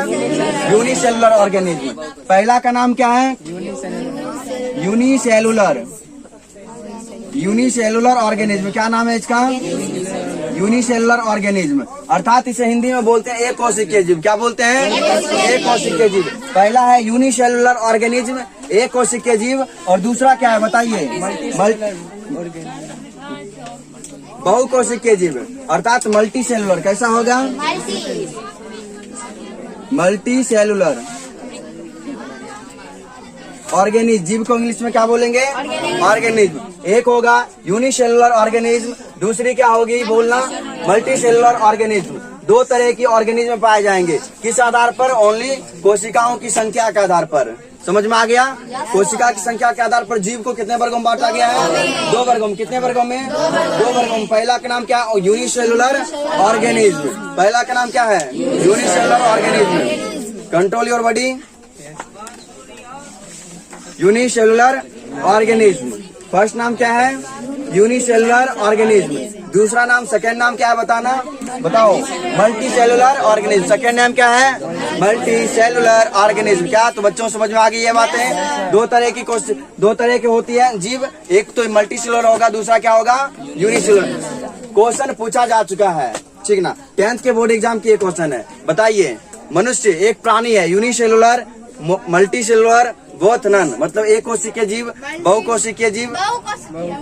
यूनिसेलुलर ऑर्गेनिज्म। पहला का नाम क्या है, यूनिसेलुलर ऑर्गेनिज्म। क्या नाम है इसका, यूनिसेलुलर ऑर्गेनिज्म, अर्थात इसे हिंदी में बोलते हैं एक कोशिकीय जीव। क्या बोलते हैं? एक कोशिकीय जीव। पहला है यूनिसेलुलर ऑर्गेनिज्म, एक कोशिकीय जीव, और दूसरा क्या है बताइए? बहुकोशिकीय जीव अर्थात मल्टी सेलुलर। कैसा होगा? Multi cellular organism. जीव को इंग्लिश में क्या बोलेंगे? ऑर्गेनिज्म। एक होगा यूनिसेलुलर ऑर्गेनिज्म, दूसरी क्या होगी बोलना? Multi cellular organism. दो तरह की ऑर्गेनिज्म पाए जाएंगे। किस आधार पर? ओनली कोशिकाओं की संख्या के आधार पर। समझ में आ गया? कोशिका की संख्या के आधार पर जीव को कितने वर्गों में बांटा गया है? 2 वर्गों में। कितने वर्गों में? 2 वर्गों में। पहला का नाम क्या? Unicellular organism. पहला का नाम क्या है? Unicellular organism. Control your body. Unicellular organism. First नाम क्या है? Unicellular organism. दूसरा नाम, सेकेंड नाम क्या है बताना? बताओ। Multi cellular organism. सेकेंड नाम क्या है? Multi cellular organism. क्या तो बच्चों समझ में आ गई ये बातें? दो तरह की होती है जीव, एक तो मल्टी सेलुलर होगा, दूसरा क्या होगा? यूनिसेलुलर। क्वेश्चन पूछा जा चुका है, ठीक ना? 10th के बोर्ड एग्जाम की क्वेश्चन है। बताइए, मनुष्य एक प्राणी है, unicellular, multi cellular, both none, मतलब एक कोशिकीय जीव, बहुकोशिकीय जीव।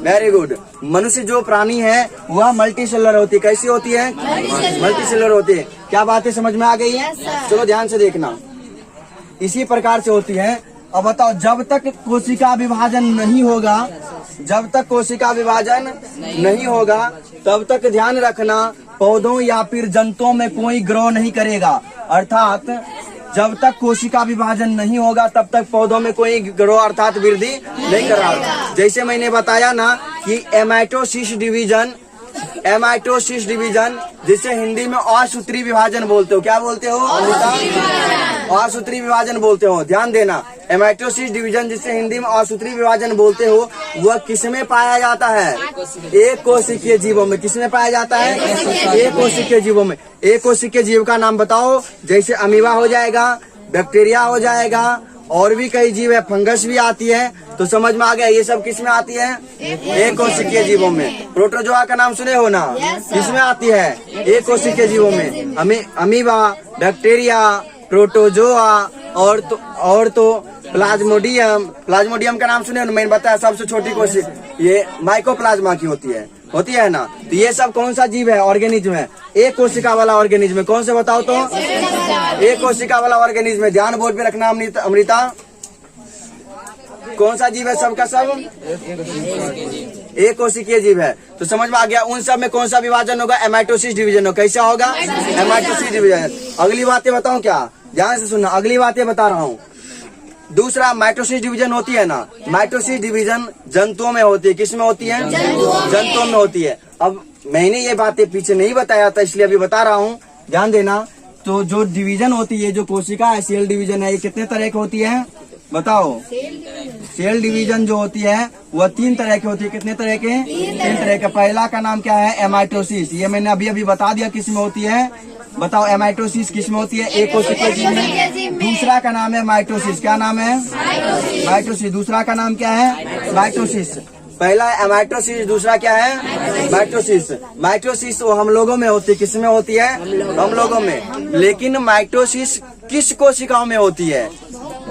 Very good. मनुष्य जो प्राणी है वह मल्टी सेलुलर होती है। कैसी होती है? मल्टी सेलुलर होती है। क्या बातें समझ में आ गई है? चलो ध्यान से देखना। इसी प्रकार से होती है। अब बताओ, जब तक कोशिका विभाजन नहीं होगा, जब तक कोशिका विभाजन नहीं होगा तब तक ध्यान रखना पौधों या फिर जंतुओं में कोई ग्रो नहीं करेगा। अर्थात जब तक कोशिका विभाजन नहीं होगा तब तक पौधों में कोई ग्रो अर्थात वृद्धि नहीं कर रहा। जैसे मैंने बताया ना कि एमाइटोसिस डिवीजन, जिसे हिंदी में असूत्री विभाजन बोलते हो। क्या बोलते हो? असूत्री विभाजन बोलते हो। ध्यान देना, एमाइटोसिस डिवीजन जिसे हिंदी में असूत्री विभाजन बोलते हो, वह किसमें पाया जाता है? एक कोशिकीय जीवों में। किसमें पाया जाता है? एक कोशिकीय जीवों में। एक कोशिकीय जीव का नाम बताओ। जैसे अमीबा हो जाएगा, बैक्टीरिया हो जाएगा, और भी कई जीव है, फंगस भी आती है। तो समझ में आ गया, ये सब किसमें आती है? एक कोशिकीय जीवों में। प्रोटोजोआ का नाम सुने हो ना? किसमें आती है? एक कोशिकीय जीवों में। अमीबा, बैक्टीरिया, प्रोटोजोआ और तो प्लाज्मोडियम का नाम सुने हो? मैंने बताया सबसे छोटी कोशिक ये माइकोप्लाज्मा की होती है ना। तो ये सब कौन सा जीव है? ऑर्गेनिज्म है। एक कोशिका वाला ऑर्गेनिज्म है। कौन से बताओ तो? एक कोशिका वाला ऑर्गेनिज्म है। ध्यान बोर्ड पे रखना अमृता। कौन सा जीव है? सबका सब एक कोशिकीय जीव है। तो समझ में आ गया। उन सब में कौन सा विभाजन होगा? एमाइटोसिस डिवीजन हो। कैसा होगा? Amitosis division. अगली बातें बताऊं क्या? ध्यान से सुनना, अगली बातें बता रहा हूँ। दूसरा माइटोसिस डिवीजन होती है ना, माइटोसिस डिवीजन जंतुओं में होती है। किसमें होती है? जंतुओं में होती है। अब मैंने ये बातें पीछे नहीं बताया था, इसलिए अभी बता रहा हूँ, ध्यान देना। तो जो डिवीजन होती है, जो कोशिका है, सेल डिवीजन है, ये कितने तरह की होती है बताओ? सेल डिवीजन जो होती है वह 3 तरह की होती है। कितने तरह के? 3 तरह के। पहला का नाम क्या है? एमाइटोसिस। ये मैंने अभी बता दिया किसमें होती है। बताओ, एमाइटोसिस किसमें होती है? एक कोशिकीय जीव में। दूसरा का नाम है माइटोसिस। क्या नाम है? माइटोसिस। दूसरा का नाम क्या है? माइटोसिस। पहला एमाइटोसिस, दूसरा क्या है? माइटोसिस। माइटोसिस वो हम लोगों में होती है। किसमें होती है? हम लोगों में। लेकिन माइटोसिस किस कोशिकाओं में होती है?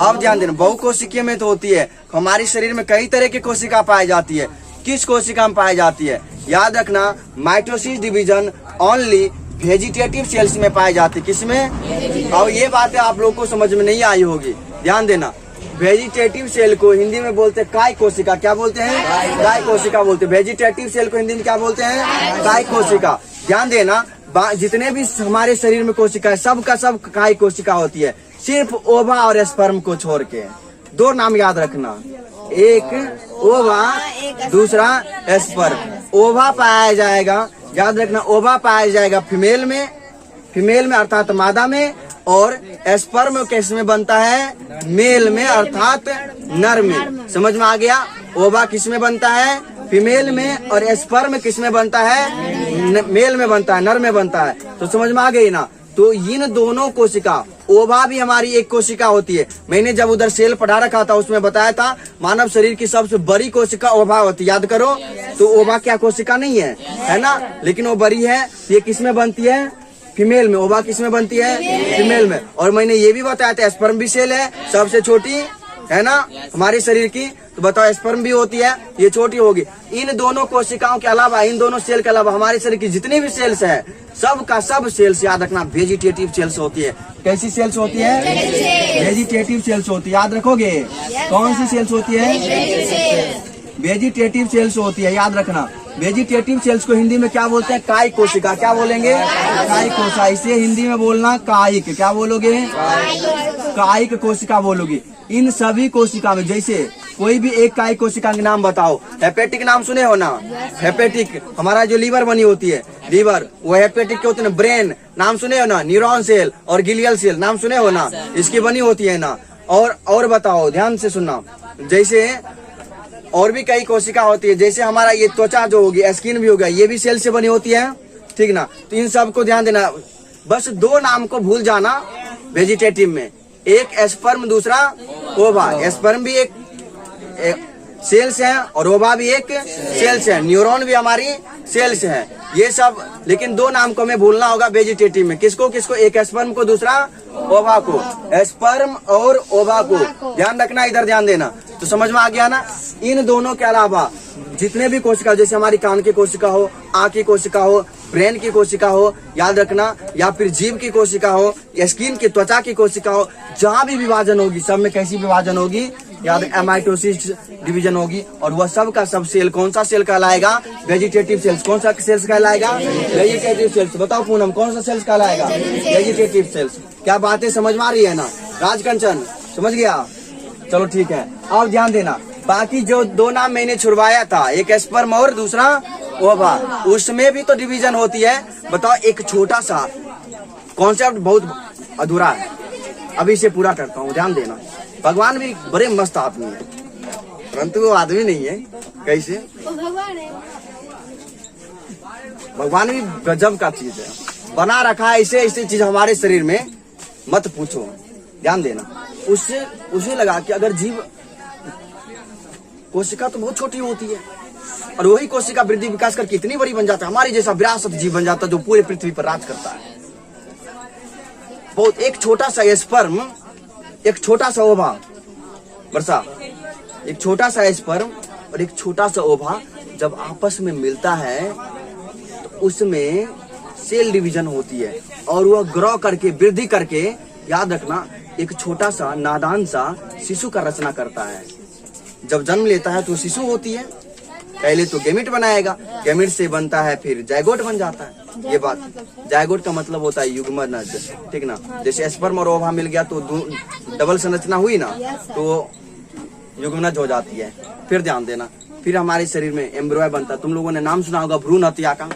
अब ध्यान देना, बहुकोशिकीय में तो होती है। हमारे शरीर में कई तरह की कोशिका पाई जाती है। किस कोशिका में पाई जाती है? याद रखना, mitosis division only vegetative cells में पाई जाती है। किसमें? और ये बातें आप लोग को समझ में नहीं आई होगी। ध्यान देना, वेजिटेटिव सेल को हिंदी में बोलते हैं काय कोशिका। क्या बोलते हैं? काय कोशिका बोलते हैं। वेजिटेटिव सेल को हिंदी में क्या बोलते हैं? काय कोशिका। ध्यान देना, जितने भी हमारे शरीर में कोशिका है, सब का सब काय कोशिका होती है, सिर्फ ओवा और स्पर्म को छोड़ के। 2 नाम याद रखना, एक ओवा, दूसरा स्पर्म। ओवा पाया जाएगा, याद रखना, ओवा पाया जाएगा फीमेल में अर्थात मादा में, और स्पर्म किस में बनता है? मेल में अर्थात नर में। समझ में आ गया? ओवा किस में बनता है? फीमेल में, और स्पर्म किस में बनता है? मेल में बनता है, नर में बनता है। तो समझ में आ गई ना? तो इन दोनों कोशिका ओवा भी हमारी एक कोशिका होती है। मैंने जब उधर सेल पढ़ा रखा था उसमें बताया था मानव शरीर की सबसे बड़ी कोशिका ओवा होती है, याद करो। तो ओवा क्या कोशिका नहीं है ना, लेकिन वो बड़ी है। ये किसमें बनती है? फीमेल में। ओवा किसमें बनती है? फीमेल में। और मैंने ये भी बताया था स्पर्म भी सेल है, सबसे छोटी है ना हमारे शरीर की। तो बताओ स्पर्म भी होती है, ये छोटी होगी। इन दोनों कोशिकाओं के अलावा, इन दोनों सेल के अलावा हमारे शरीर की जितनी भी सेल्स है, सब का सब सेल्स याद रखना वेजिटेटिव सेल्स होती है। कैसी सेल्स होती है? वेजिटेटिव सेल्स होती है, याद रखोगे। कौन सी सेल्स होती है? वेजिटेटिव सेल्स होती है, याद रखना। वेजिटेटिव सेल्स को हिंदी में क्या बोलते हैं? कायिक कोशिका। क्या बोलेंगे? कायिक कोशिका। इसे हिंदी में बोलना कायिक। क्या बोलोगे? कायिक कोशिका बोलोगी। इन सभी कोशिका में, जैसे कोई भी एक कायिक कोशिका के नाम बताओ। हेपेटिक नाम सुने हो ना? हेपेटिक हमारा जो लीवर बनी होती है, लीवर, वो हेपेटिक के होते हैं। ब्रेन नाम सुने हो ना? न्यूरॉन सेल और गिलियल सेल नाम सुने हो ना? इसकी बनी होती है ना। और बताओ, ध्यान से सुनना। जैसे और भी कई कोशिका होती है, जैसे हमारा ये त्वचा जो होगी, स्किन भी होगा, ये भी सेल से बनी होती है, ठीक ना। तो इन सब को ध्यान देना। बस दो नाम को भूल जाना वेजिटेटिव में, एक स्पर्म, दूसरा ओवा। स्पर्म भी एक सेल्स है और ओवा भी एक सेल्स है। न्यूरॉन भी हमारी सेल्स है, ये सब। लेकिन दो नाम को हमें भूलना होगा वेजिटेटिव में। किसको किसको? एक स्पर्म को, दूसरा ओवा को। स्पर्म और ओवा को ध्यान रखना, इधर ध्यान देना। तो समझ में आ गया ना? इन दोनों के अलावा जितने भी कोशिका, जैसे हमारी कान की कोशिका हो, आंख की कोशिका हो, ब्रेन की कोशिका हो, याद रखना, या फिर जीभ की कोशिका हो, स्किन की, त्वचा की कोशिका हो, जहाँ भी विभाजन होगी, सब में कैसी विभाजन होगी? याद, एमाइटोसिस डिवीजन होगी। और वह सब का सब सेल कौन सा सेल कहलाएगा? Vegetative cells. कौन सा सेल्स कहलाएगा? Vegetative cells. बताओ पूनम, कौन सा सेल्स कहलाएगा? Vegetative cells. क्या बातें समझ में आ रही है ना? राजकंचन समझ गया? चलो ठीक है। अब ध्यान देना, बाकी जो दो नाम मैंने छुड़वाया था, एक स्पर्म और दूसरा ओवा, उसमें भी तो डिवीजन होती है। बताओ, एक छोटा सा कॉन्सेप्ट बहुत अधूरा है, अभी इसे पूरा करता हूँ, ध्यान देना। भगवान भी बड़े मस्त आदमी है, परंतु वो आदमी नहीं है। कैसे? भगवान है। भगवान भी गजब का चीज है, बना रखा है ऐसे ऐसे चीज हमारे शरीर में, मत पूछो। ध्यान देना, उससे उसे लगा कि अगर जीव कोशिका तो बहुत छोटी होती है और वही कोशिका वृद्धि विकास करके इतनी बड़ी बन जाता है, हमारी जैसा विरासत जीव बन जाता है जो पूरे पृथ्वी पर राज करता है। बहुत एक छोटा सा स्पर्म, एक छोटा सा ओवा, वर्षा, एक छोटा सा स्पर्म और एक छोटा सा ओवा जब आपस में मिलता है तो उसमें सेल डिवीजन होती है और वह ग्रो करके, वृद्धि करके, याद रखना, एक छोटा सा नादान सा शिशु का रचना करता है। जब जन्म लेता है तो शिशु होती है, पहले तो गैमेट बनाएगा, गैमेट से बनता है फिर जायगोट बन जाता है। ये बात, जायगोट का मतलब होता है युग्मनज, ठीक ना। जैसे स्पर्म और ओवा मिल गया तो डबल संरचना हुई ना, तो युग्मनज हो जाती है। फिर ध्यान देना, फिर हमारे शरीर में एम्ब्रियो बनता है। तुम लोगों ने नाम सुना होगा भ्रूण हत्या का।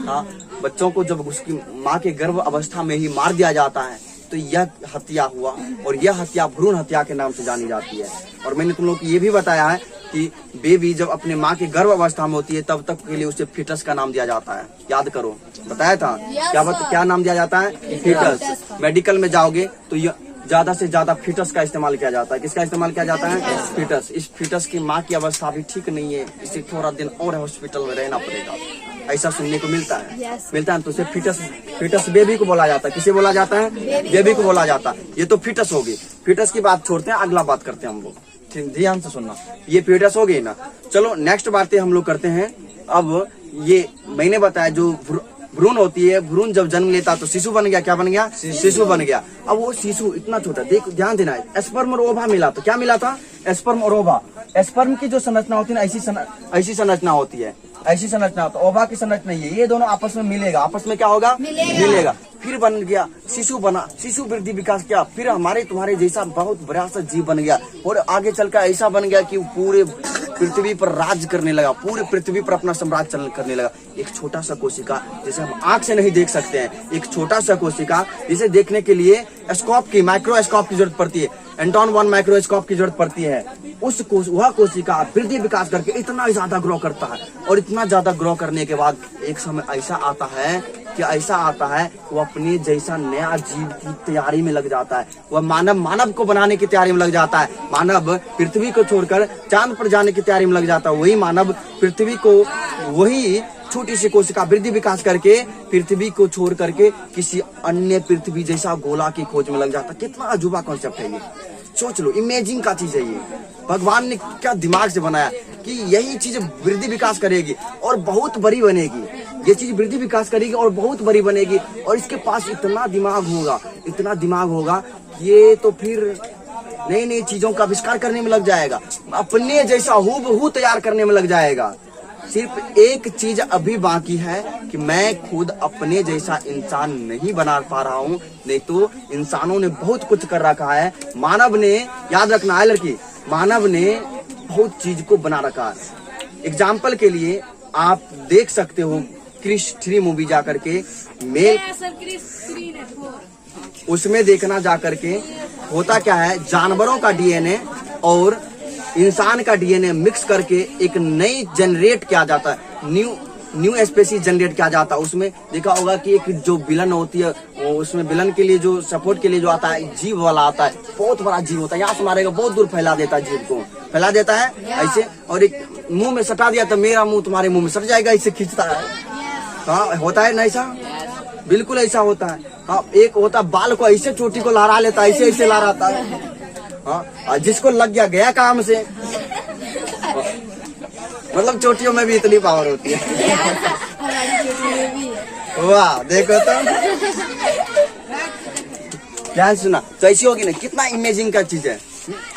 हाँ, बच्चों को जब उसकी माँ के गर्भ अवस्था में ही मार दिया जाता है तो यह हत्या हुआ, और यह हत्या भ्रूण हत्या के नाम से जानी जाती है। और मैंने तुम लोग को ये भी बताया है कि बेबी जब अपने माँ के गर्भ अवस्था में होती है तब तक के लिए उसे फीटस का नाम दिया जाता है, याद करो, बताया था। क्या नाम दिया जाता है? फीटस। मेडिकल में जाओगे तो यह ज्यादा से ज्यादा फीटस का इस्तेमाल किया जाता है। किसका इस्तेमाल किया जाता है? फीटस। इस फीटस की माँ की अवस्था भी ठीक नहीं है, इसे थोड़ा दिन और हॉस्पिटल में रहना पड़ेगा, ऐसा सुनने को मिलता है। मिलता है तो उसे फीटस बेबी को बोला जाता है। किसे बोला जाता है? बेबी को बोला जाता है। ये तो फीटस होगी। फीटस की बात छोड़ते हैं, अगला बात करते हैं हम लोग, ध्यान से सुनना। ये फीटस हो गई ना। चलो नेक्स्ट बातें हम लोग करते हैं। अब ये मैंने बताया जो भ्रूण होती है, भ्रूण जब जन्म लेता तो शिशु बन गया। क्या बन गया? शिशु बन गया। अब वो शिशु इतना छोटा, देखो ध्यान देना है, स्पर्म और ओवा मिला तो क्या मिला था? स्पर्म और ओवा। स्पर्म की जो संरचना होती है ना, ऐसी संरचना होती है, ऐसी संरचना। तो ओवा की संरचना ये दोनों आपस में मिलेगा, आपस में क्या होगा? मिलेगा। फिर बन गया शिशु, बना शिशु, वृद्धि विकास किया, फिर हमारे तुम्हारे जैसा बहुत बड़ा सा जीव बन गया और आगे चलकर ऐसा बन गया कि पूरे पृथ्वी पर राज करने लगा, पूरे पृथ्वी पर अपना साम्राज्य करने लगा। एक छोटा सा कोशिका जिसे हम आंख से नहीं देख सकते हैं, एक छोटा सा कोशिका जिसे देखने के लिए स्कोप की, माइक्रोस्कोप की जरूरत पड़ती है। एंटॉन वन माइक्रोस्कोप की जरूरत पड़ती है। वह कोशिका वृद्धि विकास करके इतना ज्यादा ग्रो करता है, और इतना ज्यादा ग्रो करने के बाद एक समय ऐसा आता है वो अपने जैसा नया जीव की तैयारी में लग जाता है। वह मानव को बनाने की तैयारी में लग जाता है। मानव पृथ्वी को छोड़कर चांद पर जाने की तैयारी में लग जाता है। वही मानव पृथ्वी को, वही छोटी सी कोशिका वृद्धि विकास करके पृथ्वी को छोड़ करके किसी अन्य पृथ्वी जैसा गोला की खोज में लग जाता है। कितना अजूबा कॉन्सेप्ट है ये, सोच लो, इमेजिंग का चीज है ये। भगवान ने क्या दिमाग से बनाया कि यही चीज वृद्धि विकास करेगी और बहुत बड़ी बनेगी। ये चीज वृद्धि विकास करेगी और बहुत बड़ी बनेगी, और इसके पास इतना दिमाग होगा, ये तो फिर नई नई चीजों का आविष्कार करने में लग जाएगा, अपने जैसा हूबहू तैयार करने में लग जाएगा। सिर्फ एक चीज अभी बाकी है कि मैं खुद अपने जैसा इंसान नहीं बना पा रहा हूँ, नहीं तो इंसानों ने बहुत कुछ कर रखा है। मानव ने, याद रखना है लड़की, मानव ने बहुत चीज को बना रखा है। एग्जाम्पल के लिए आप देख सकते हो क्रिश 3 मूवी जा करके, उसमें देखना जा करके होता क्या है, जानवरों का डीएनए और इंसान का डीएनए मिक्स करके एक नई जनरेट किया जाता है, न्यू स्पेसीज जनरेट किया जाता है। उसमें देखा होगा कि एक जो विलन होती है, वो उसमें विलन के लिए जो सपोर्ट के लिए जो आता है, जीव वाला आता है, बहुत बड़ा जीव होता है, यहाँ से मारेगा बहुत दूर फैला देता है, जीव को फैला देता है ऐसे, और एक मुंह में सटा दिया तो मेरा मुंह तुम्हारे मुंह में सट जाएगा, इससे खींचता है। हाँ, होता है ना ऐसा, बिल्कुल ऐसा होता है। हाँ, एक होता बाल को ऐसे चोटी को लहरा लेता है, ऐसे लहराता है। हाँ, जिसको लग गया काम से, मतलब चोटियों में भी इतनी पावर होती है। वाह, देखो तो क्या सुना, तो ऐसी होगी ना, कितना इमेजिंग का चीज है।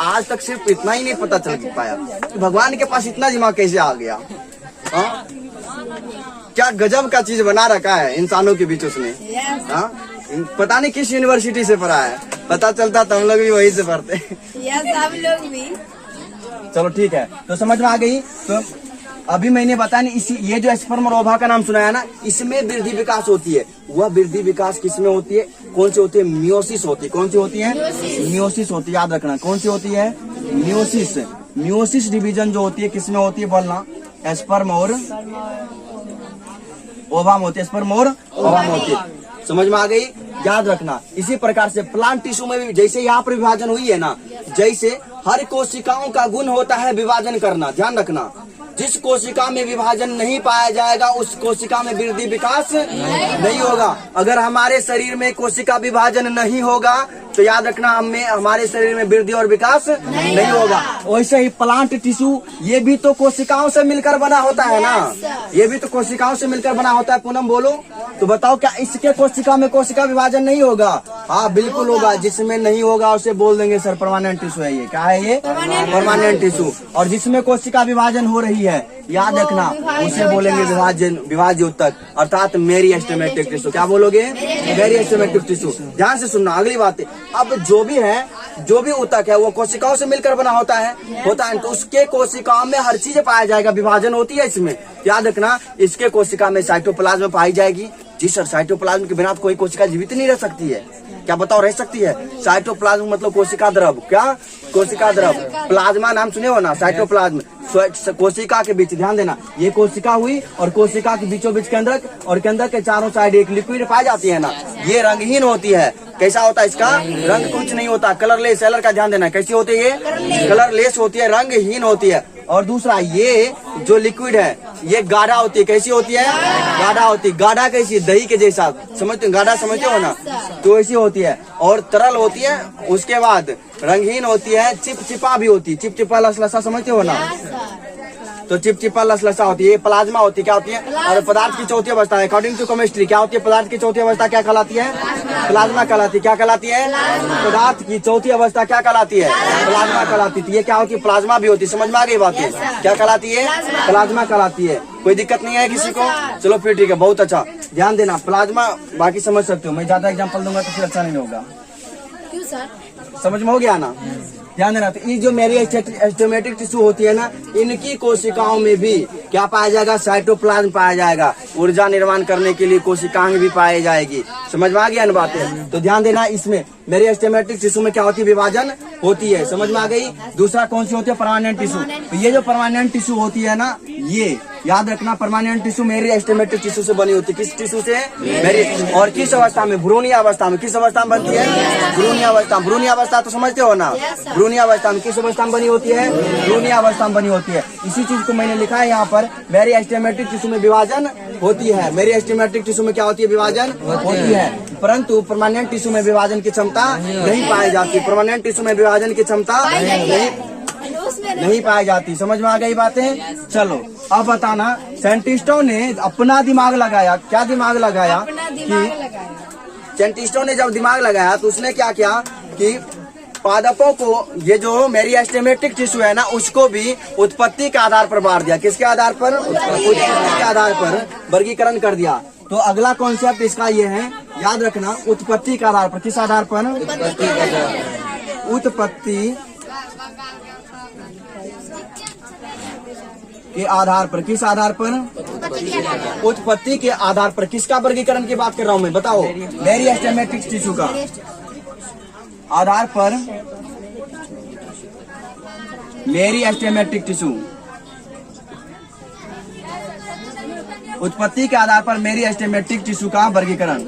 आज तक सिर्फ इतना ही नहीं पता चल पाया कि भगवान के पास इतना दिमाग कैसे आ गया। हाँ, क्या गजब का चीज बना रखा है इंसानों के बीच उसने। हाँ, पता नहीं किस यूनिवर्सिटी से पढ़ा है, पता चलता तो हम लोग भी वहीं से पढ़ते। सब लोग भी। चलो ठीक है, तो समझ में आ गई। तो अभी मैंने बताया नहीं, इसी ये जो स्पर्म और ओवा का नाम सुनाया ना, इसमें वृद्धि विकास होती है। वह वृद्धि विकास किसमें होती है, कौन सी होती है, मियोसिस होती है। कौन सी होती है, मियोसिस होती है, याद रखना। कौन सी होती है, मियोसिस। मियोसिस डिवीजन जो होती है किसमें होती है, बोलना, स्पर्म और ओवा में होती है, स्पर्म और ओवा में होती है। समझ में आ गई, याद रखना। इसी प्रकार से प्लांट टिश्यू में भी जैसे यहाँ पर विभाजन हुई है ना, जैसे हर कोशिकाओं का गुण होता है विभाजन करना, ध्यान रखना। जिस कोशिका में विभाजन नहीं पाया जाएगा उस कोशिका में वृद्धि विकास नहीं होगा। अगर हमारे शरीर में कोशिका विभाजन नहीं होगा तो याद रखना हमारे शरीर में वृद्धि और विकास नहीं होगा। वैसे ही प्लांट टिश्यू ये भी तो कोशिकाओं से मिलकर बना होता है ना, ये भी तो कोशिकाओं से मिलकर बना होता है। पूनम बोलो तो बताओ, क्या इसके कोशिका में कोशिका विभाजन नहीं होगा? हाँ बिल्कुल होगा। जिसमें नहीं होगा उसे बोल देंगे सर परमानेंट टिश्यू है। ये क्या है, ये परमानेंट टिश्यू। और जिसमें कोशिका विभाजन हो रही है याद रखना उसे बोलेंगे विभाज्य ऊतक, अर्थात मेरिस्टेमेटिक टिश्यू। क्या बोलोगे, मेरिस्टेमेटिक टिश्यू। ध्यान से सुनना अगली बात। अब जो भी ऊतक है वो कोशिकाओं से मिलकर बना होता है तो उसके कोशिकाओं में हर चीज पाया जाएगा, विभाजन होती है इसमें। याद रखना इसके कोशिका में साइटोप्लाज्म पाई जाएगी। जी सर, साइटोप्लाज्म के बिना कोई कोशिका जीवित नहीं रह सकती है। क्या बताओ, रह सकती है? साइटोप्लाज्म मतलब कोशिका द्रव। क्या, कोशिका द्रव। प्लाज्मा नाम सुने हो ना, साइटोप्लाज्म कोशिका के बीच। ध्यान देना, ये कोशिका हुई और कोशिका के बीचों बीच केंद्रक, और केंद्रक के चारों साइड एक लिक्विड पाई जाती है ना, ये रंगहीन होती है। कैसा होता है इसका रंग? कुछ नहीं होता, कलरलेस। सेलर का ध्यान देना, कैसी होती है ये? कलरलेस होती है, रंगहीन होती है। और दूसरा, ये जो लिक्विड है ये गाढ़ा होती है। कैसी होती है? गाढ़ा होती है। गाढ़ा कैसी? दही के जैसा, समझते हो? गाढ़ा समझते हो ना, तो ऐसी होती है। और तरल होती है, उसके बाद रंगहीन होती है, चिपचिपा भी होती है। चिपचिपा लसलसा समझते हो ना, तो चिपचिपा लसलसा होती है। ये प्लाज्मा होती है। क्या होती है? और पदार्थ की चौथी अवस्था है अकॉर्डिंग टू केमिस्ट्री। क्या होती है पदार्थ की चौथी अवस्था? क्या कहलाती है? प्लाज्मा कहलाती है। क्या कहलाती है? पदार्थ की चौथी अवस्था क्या कहलाती है? प्लाज्मा कहलाती है। ये क्या होती है? प्लाज्मा भी होती है। समझ में आ गई बात है? क्या कहलाती है? प्लाज्मा कहलाती है। कोई दिक्कत नहीं है किसी को? चलो फिर ठीक है, बहुत अच्छा। ध्यान देना, प्लाज्मा बाकी समझ सकते हो, मैं ज्यादा एग्जाम्पल दूंगा तो फिर अच्छा नहीं होगा। क्यों सर? समझ में हो गया ना? ध्यान देना। तो ये जो मेरिस्टेमेटिक टिश्यू होती है ना, इनकी कोशिकाओं में भी क्या पाया जाएगा? साइटोप्लाज्म पाया जाएगा। ऊर्जा निर्माण करने के लिए कोशिकाएं भी पाई जाएगी। समझ में आ गया ना बातें? तो ध्यान देना, इसमें मेरिस्टेमेटिक टिश्यू में क्या होती है, विभाजन होती है। समझ में आ गई। दूसरा कौन सी होती है, परमानेंट टिश्यू। तो ये जो परमानेंट टिश्यू होती है ना, ये याद रखना, परमानेंट टिश्यू मेरिस्टेमेटिक टिश्यू से बनी होती है। किस टिश्यू से, मेरी। और किस अवस्था में, भ्रूणीय अवस्था में। किस अवस्था में बनती है, भ्रूणीय अवस्था। भ्रूणीय अवस्था तो समझते हो ना, भ्रूणीय अवस्था में किस अवस्था में बनी होती है, भ्रूणीय अवस्था में बनी होती है। इसी चीज को मैंने लिखा है यहाँ पर, मेरिस्टेमेटिक टिश्यू में विभाजन होती है। मेरिस्टेमेटिक टिश्यू में क्या होती है, विभाजन होती है। परंतु परमानेंट टिश्यू में विभाजन की क्षमता नहीं पाई जाती। परमानेंट टिश्यू में विभाजन की क्षमता नहीं पाई जाती। समझ में आ गई बातें। चलो अब बताना, साइंटिस्टों ने अपना दिमाग लगाया। क्या दिमाग लगाया कि साइंटिस्टों ने जब दिमाग लगाया तो उसने क्या किया कि पादपों को, ये जो मेरिस्टेमेटिक टिश्यू है ना, उसको भी उत्पत्ति के आधार पर बांट दिया। किसके आधार पर, उत्पत्ति के आधार पर वर्गीकरण कर दिया। तो अगला कॉन्सेप्ट इसका ये है, याद रखना, उत्पत्ति के आधार पर। किस आधार पर, उत्पत्ति के आधार पर। किस आधार पर, उत्पत्ति के आधार पर। किसका वर्गीकरण की बात कर रहा हूँ मैं, बताओ। मेरिस्टेमेटिक टिश्यू का आधार पर, मेरिस्टेमेटिक टिश्यू उत्पत्ति के आधार पर मेरिस्टेमेटिक टिश्यू का वर्गीकरण।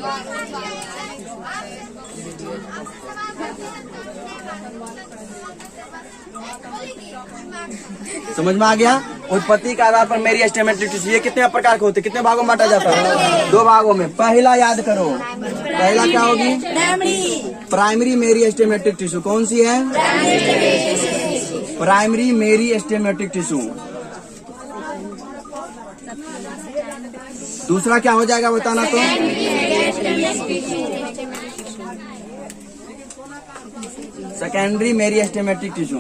समझ में आ गया। उत्पत्ति के आधार पर मेरिस्टेमेटिक टिश्यू, ये कितने प्रकार के होते हैं, कितने भागों में बांटा जाता है, 2 भागों में। पहला याद करो, पहला क्या होगी, प्राइमरी मेरिस्टेमेटिक टिश्यू। कौन सी है, प्राइमरी मेरिस्टेमेटिक टिश्यू। दूसरा क्या हो जाएगा बताना तो, सेकेंडरी मेरिस्टेमेटिक टिश्यू।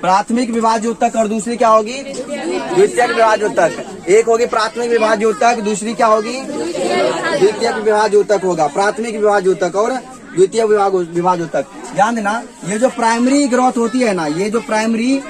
प्राथमिक विभाज्य ऊतक और दूसरी क्या होगी, द्वितीयक विभाज्य ऊतक। एक होगी प्राथमिक विभाज्य ऊतक, दूसरी क्या होगी, द्वितीयक विभाज्य ऊतक होगा। प्राथमिक विभाज्य ऊतक और द्वितीय विभाज्य ऊतक। ध्यान देना, ये जो प्राइमरी ग्रोथ होती है ना, ये जो प्राइमरी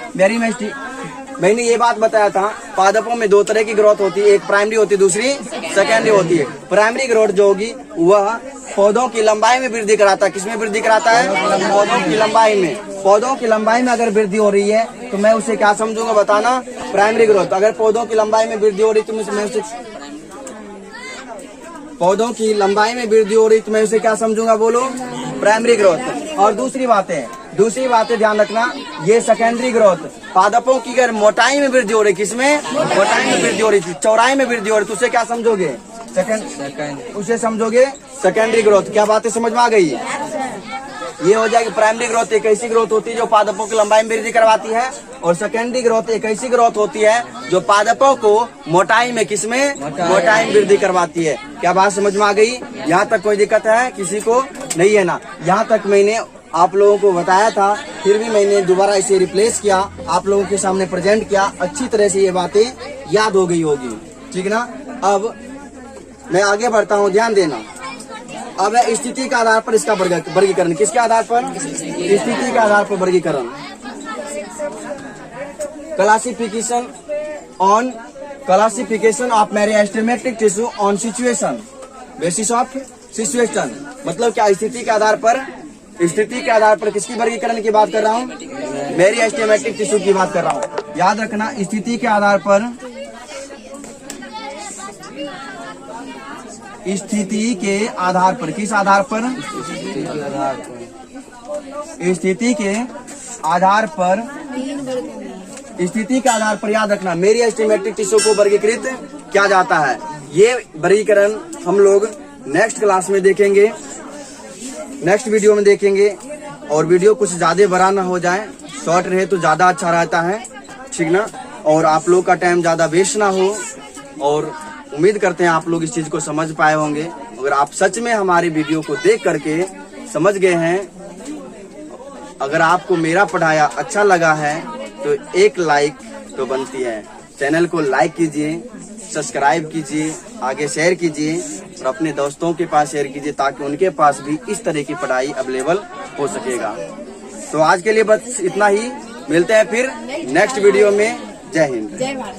मैंने ये बात बताया था, पादपों में 2 तरह की ग्रोथ होती है, एक प्राइमरी होती है, दूसरी सेकेंडरी होती है। प्राइमरी ग्रोथ जो होगी वह पौधों की लंबाई में वृद्धि कराता है। किसमें वृद्धि कराता है, पौधों की लंबाई में। पौधों की लंबाई में अगर वृद्धि हो रही है तो मैं उसे क्या समझूंगा बताना, प्राइमरी ग्रोथ। अगर पौधों की लंबाई में वृद्धि हो रही तो मैं उसे, पौधों की लंबाई में वृद्धि हो रही तो मैं उसे क्या समझूंगा, बोलो, प्राइमरी ग्रोथ। और दूसरी बातें ध्यान रखना, ये सेकेंडरी ग्रोथ। पादपों की अगर मोटाई में वृद्धि हो रही, किसमें, मोटाई में वृद्धि हो रही थी, चौड़ाई में वृद्धि हो रही, तो उसे क्या समझोगे, उसे समझोगे सेकेंडरी ग्रोथ। क्या बातें समझ में आ गई। ये हो जाएगी प्राइमरी ग्रोथ, एक ऐसी ग्रोथ होती है जो पादपों की लंबाई में वृद्धि करवाती है। और सेकेंडरी ग्रोथ एक ऐसी ग्रोथ होती है जो पादपों को मोटाई में, किसमें, मोटाई में वृद्धि करवाती है। क्या बात समझ में आ गई। यहाँ तक कोई दिक्कत है किसी को, नहीं है ना। यहाँ तक मैंने आप लोगों को बताया था, फिर भी मैंने दोबारा इसे रिप्लेस किया, आप लोगों के सामने प्रेजेंट किया। अच्छी तरह से ये बातें याद हो गई होगी, ठीक ना। अब मैं आगे बढ़ता हूँ, ध्यान देना। अब है स्थिति के आधार पर इसका वर्गीकरण। किसके आधार पर, स्थिति के आधार पर वर्गीकरण। Classification of meristematic tissue on situation, basis of situation. मतलब क्या, स्थिति के आधार पर, स्थिति के आधार पर किसकी वर्गीकरण की बात कर रहा हूँ, मेरिस्टेमेटिक टिश्यू की बात कर रहा हूँ। याद रखना, स्थिति के आधार पर, स्थिति के आधार पर। किस आधार पर, स्थिति के आधार पर, स्थिति के आधार पर याद रखना मेरिस्टेमेटिक टिश्यू को वर्गीकृत किया जाता है। ये वर्गीकरण हम लोग नेक्स्ट क्लास में देखेंगे, नेक्स्ट वीडियो में देखेंगे। और वीडियो कुछ ज्यादा बड़ा ना हो जाए, शॉर्ट रहे तो ज्यादा अच्छा रहता है, ठीक ना। और आप लोग का टाइम ज्यादा वेस्ट ना हो। और उम्मीद करते हैं आप लोग इस चीज को समझ पाए होंगे। अगर आप सच में हमारी वीडियो को देख करके समझ गए हैं, अगर आपको मेरा पढ़ाया अच्छा लगा है तो एक लाइक तो बनती है। चैनल को लाइक कीजिए, सब्सक्राइब कीजिए, आगे शेयर कीजिए और अपने दोस्तों के पास शेयर कीजिए ताकि उनके पास भी इस तरह की पढ़ाई अवेलेबल हो सकेगा। तो आज के लिए बस इतना ही, मिलते हैं फिर नेक्स्ट वीडियो में। जय हिंद। जय भारत।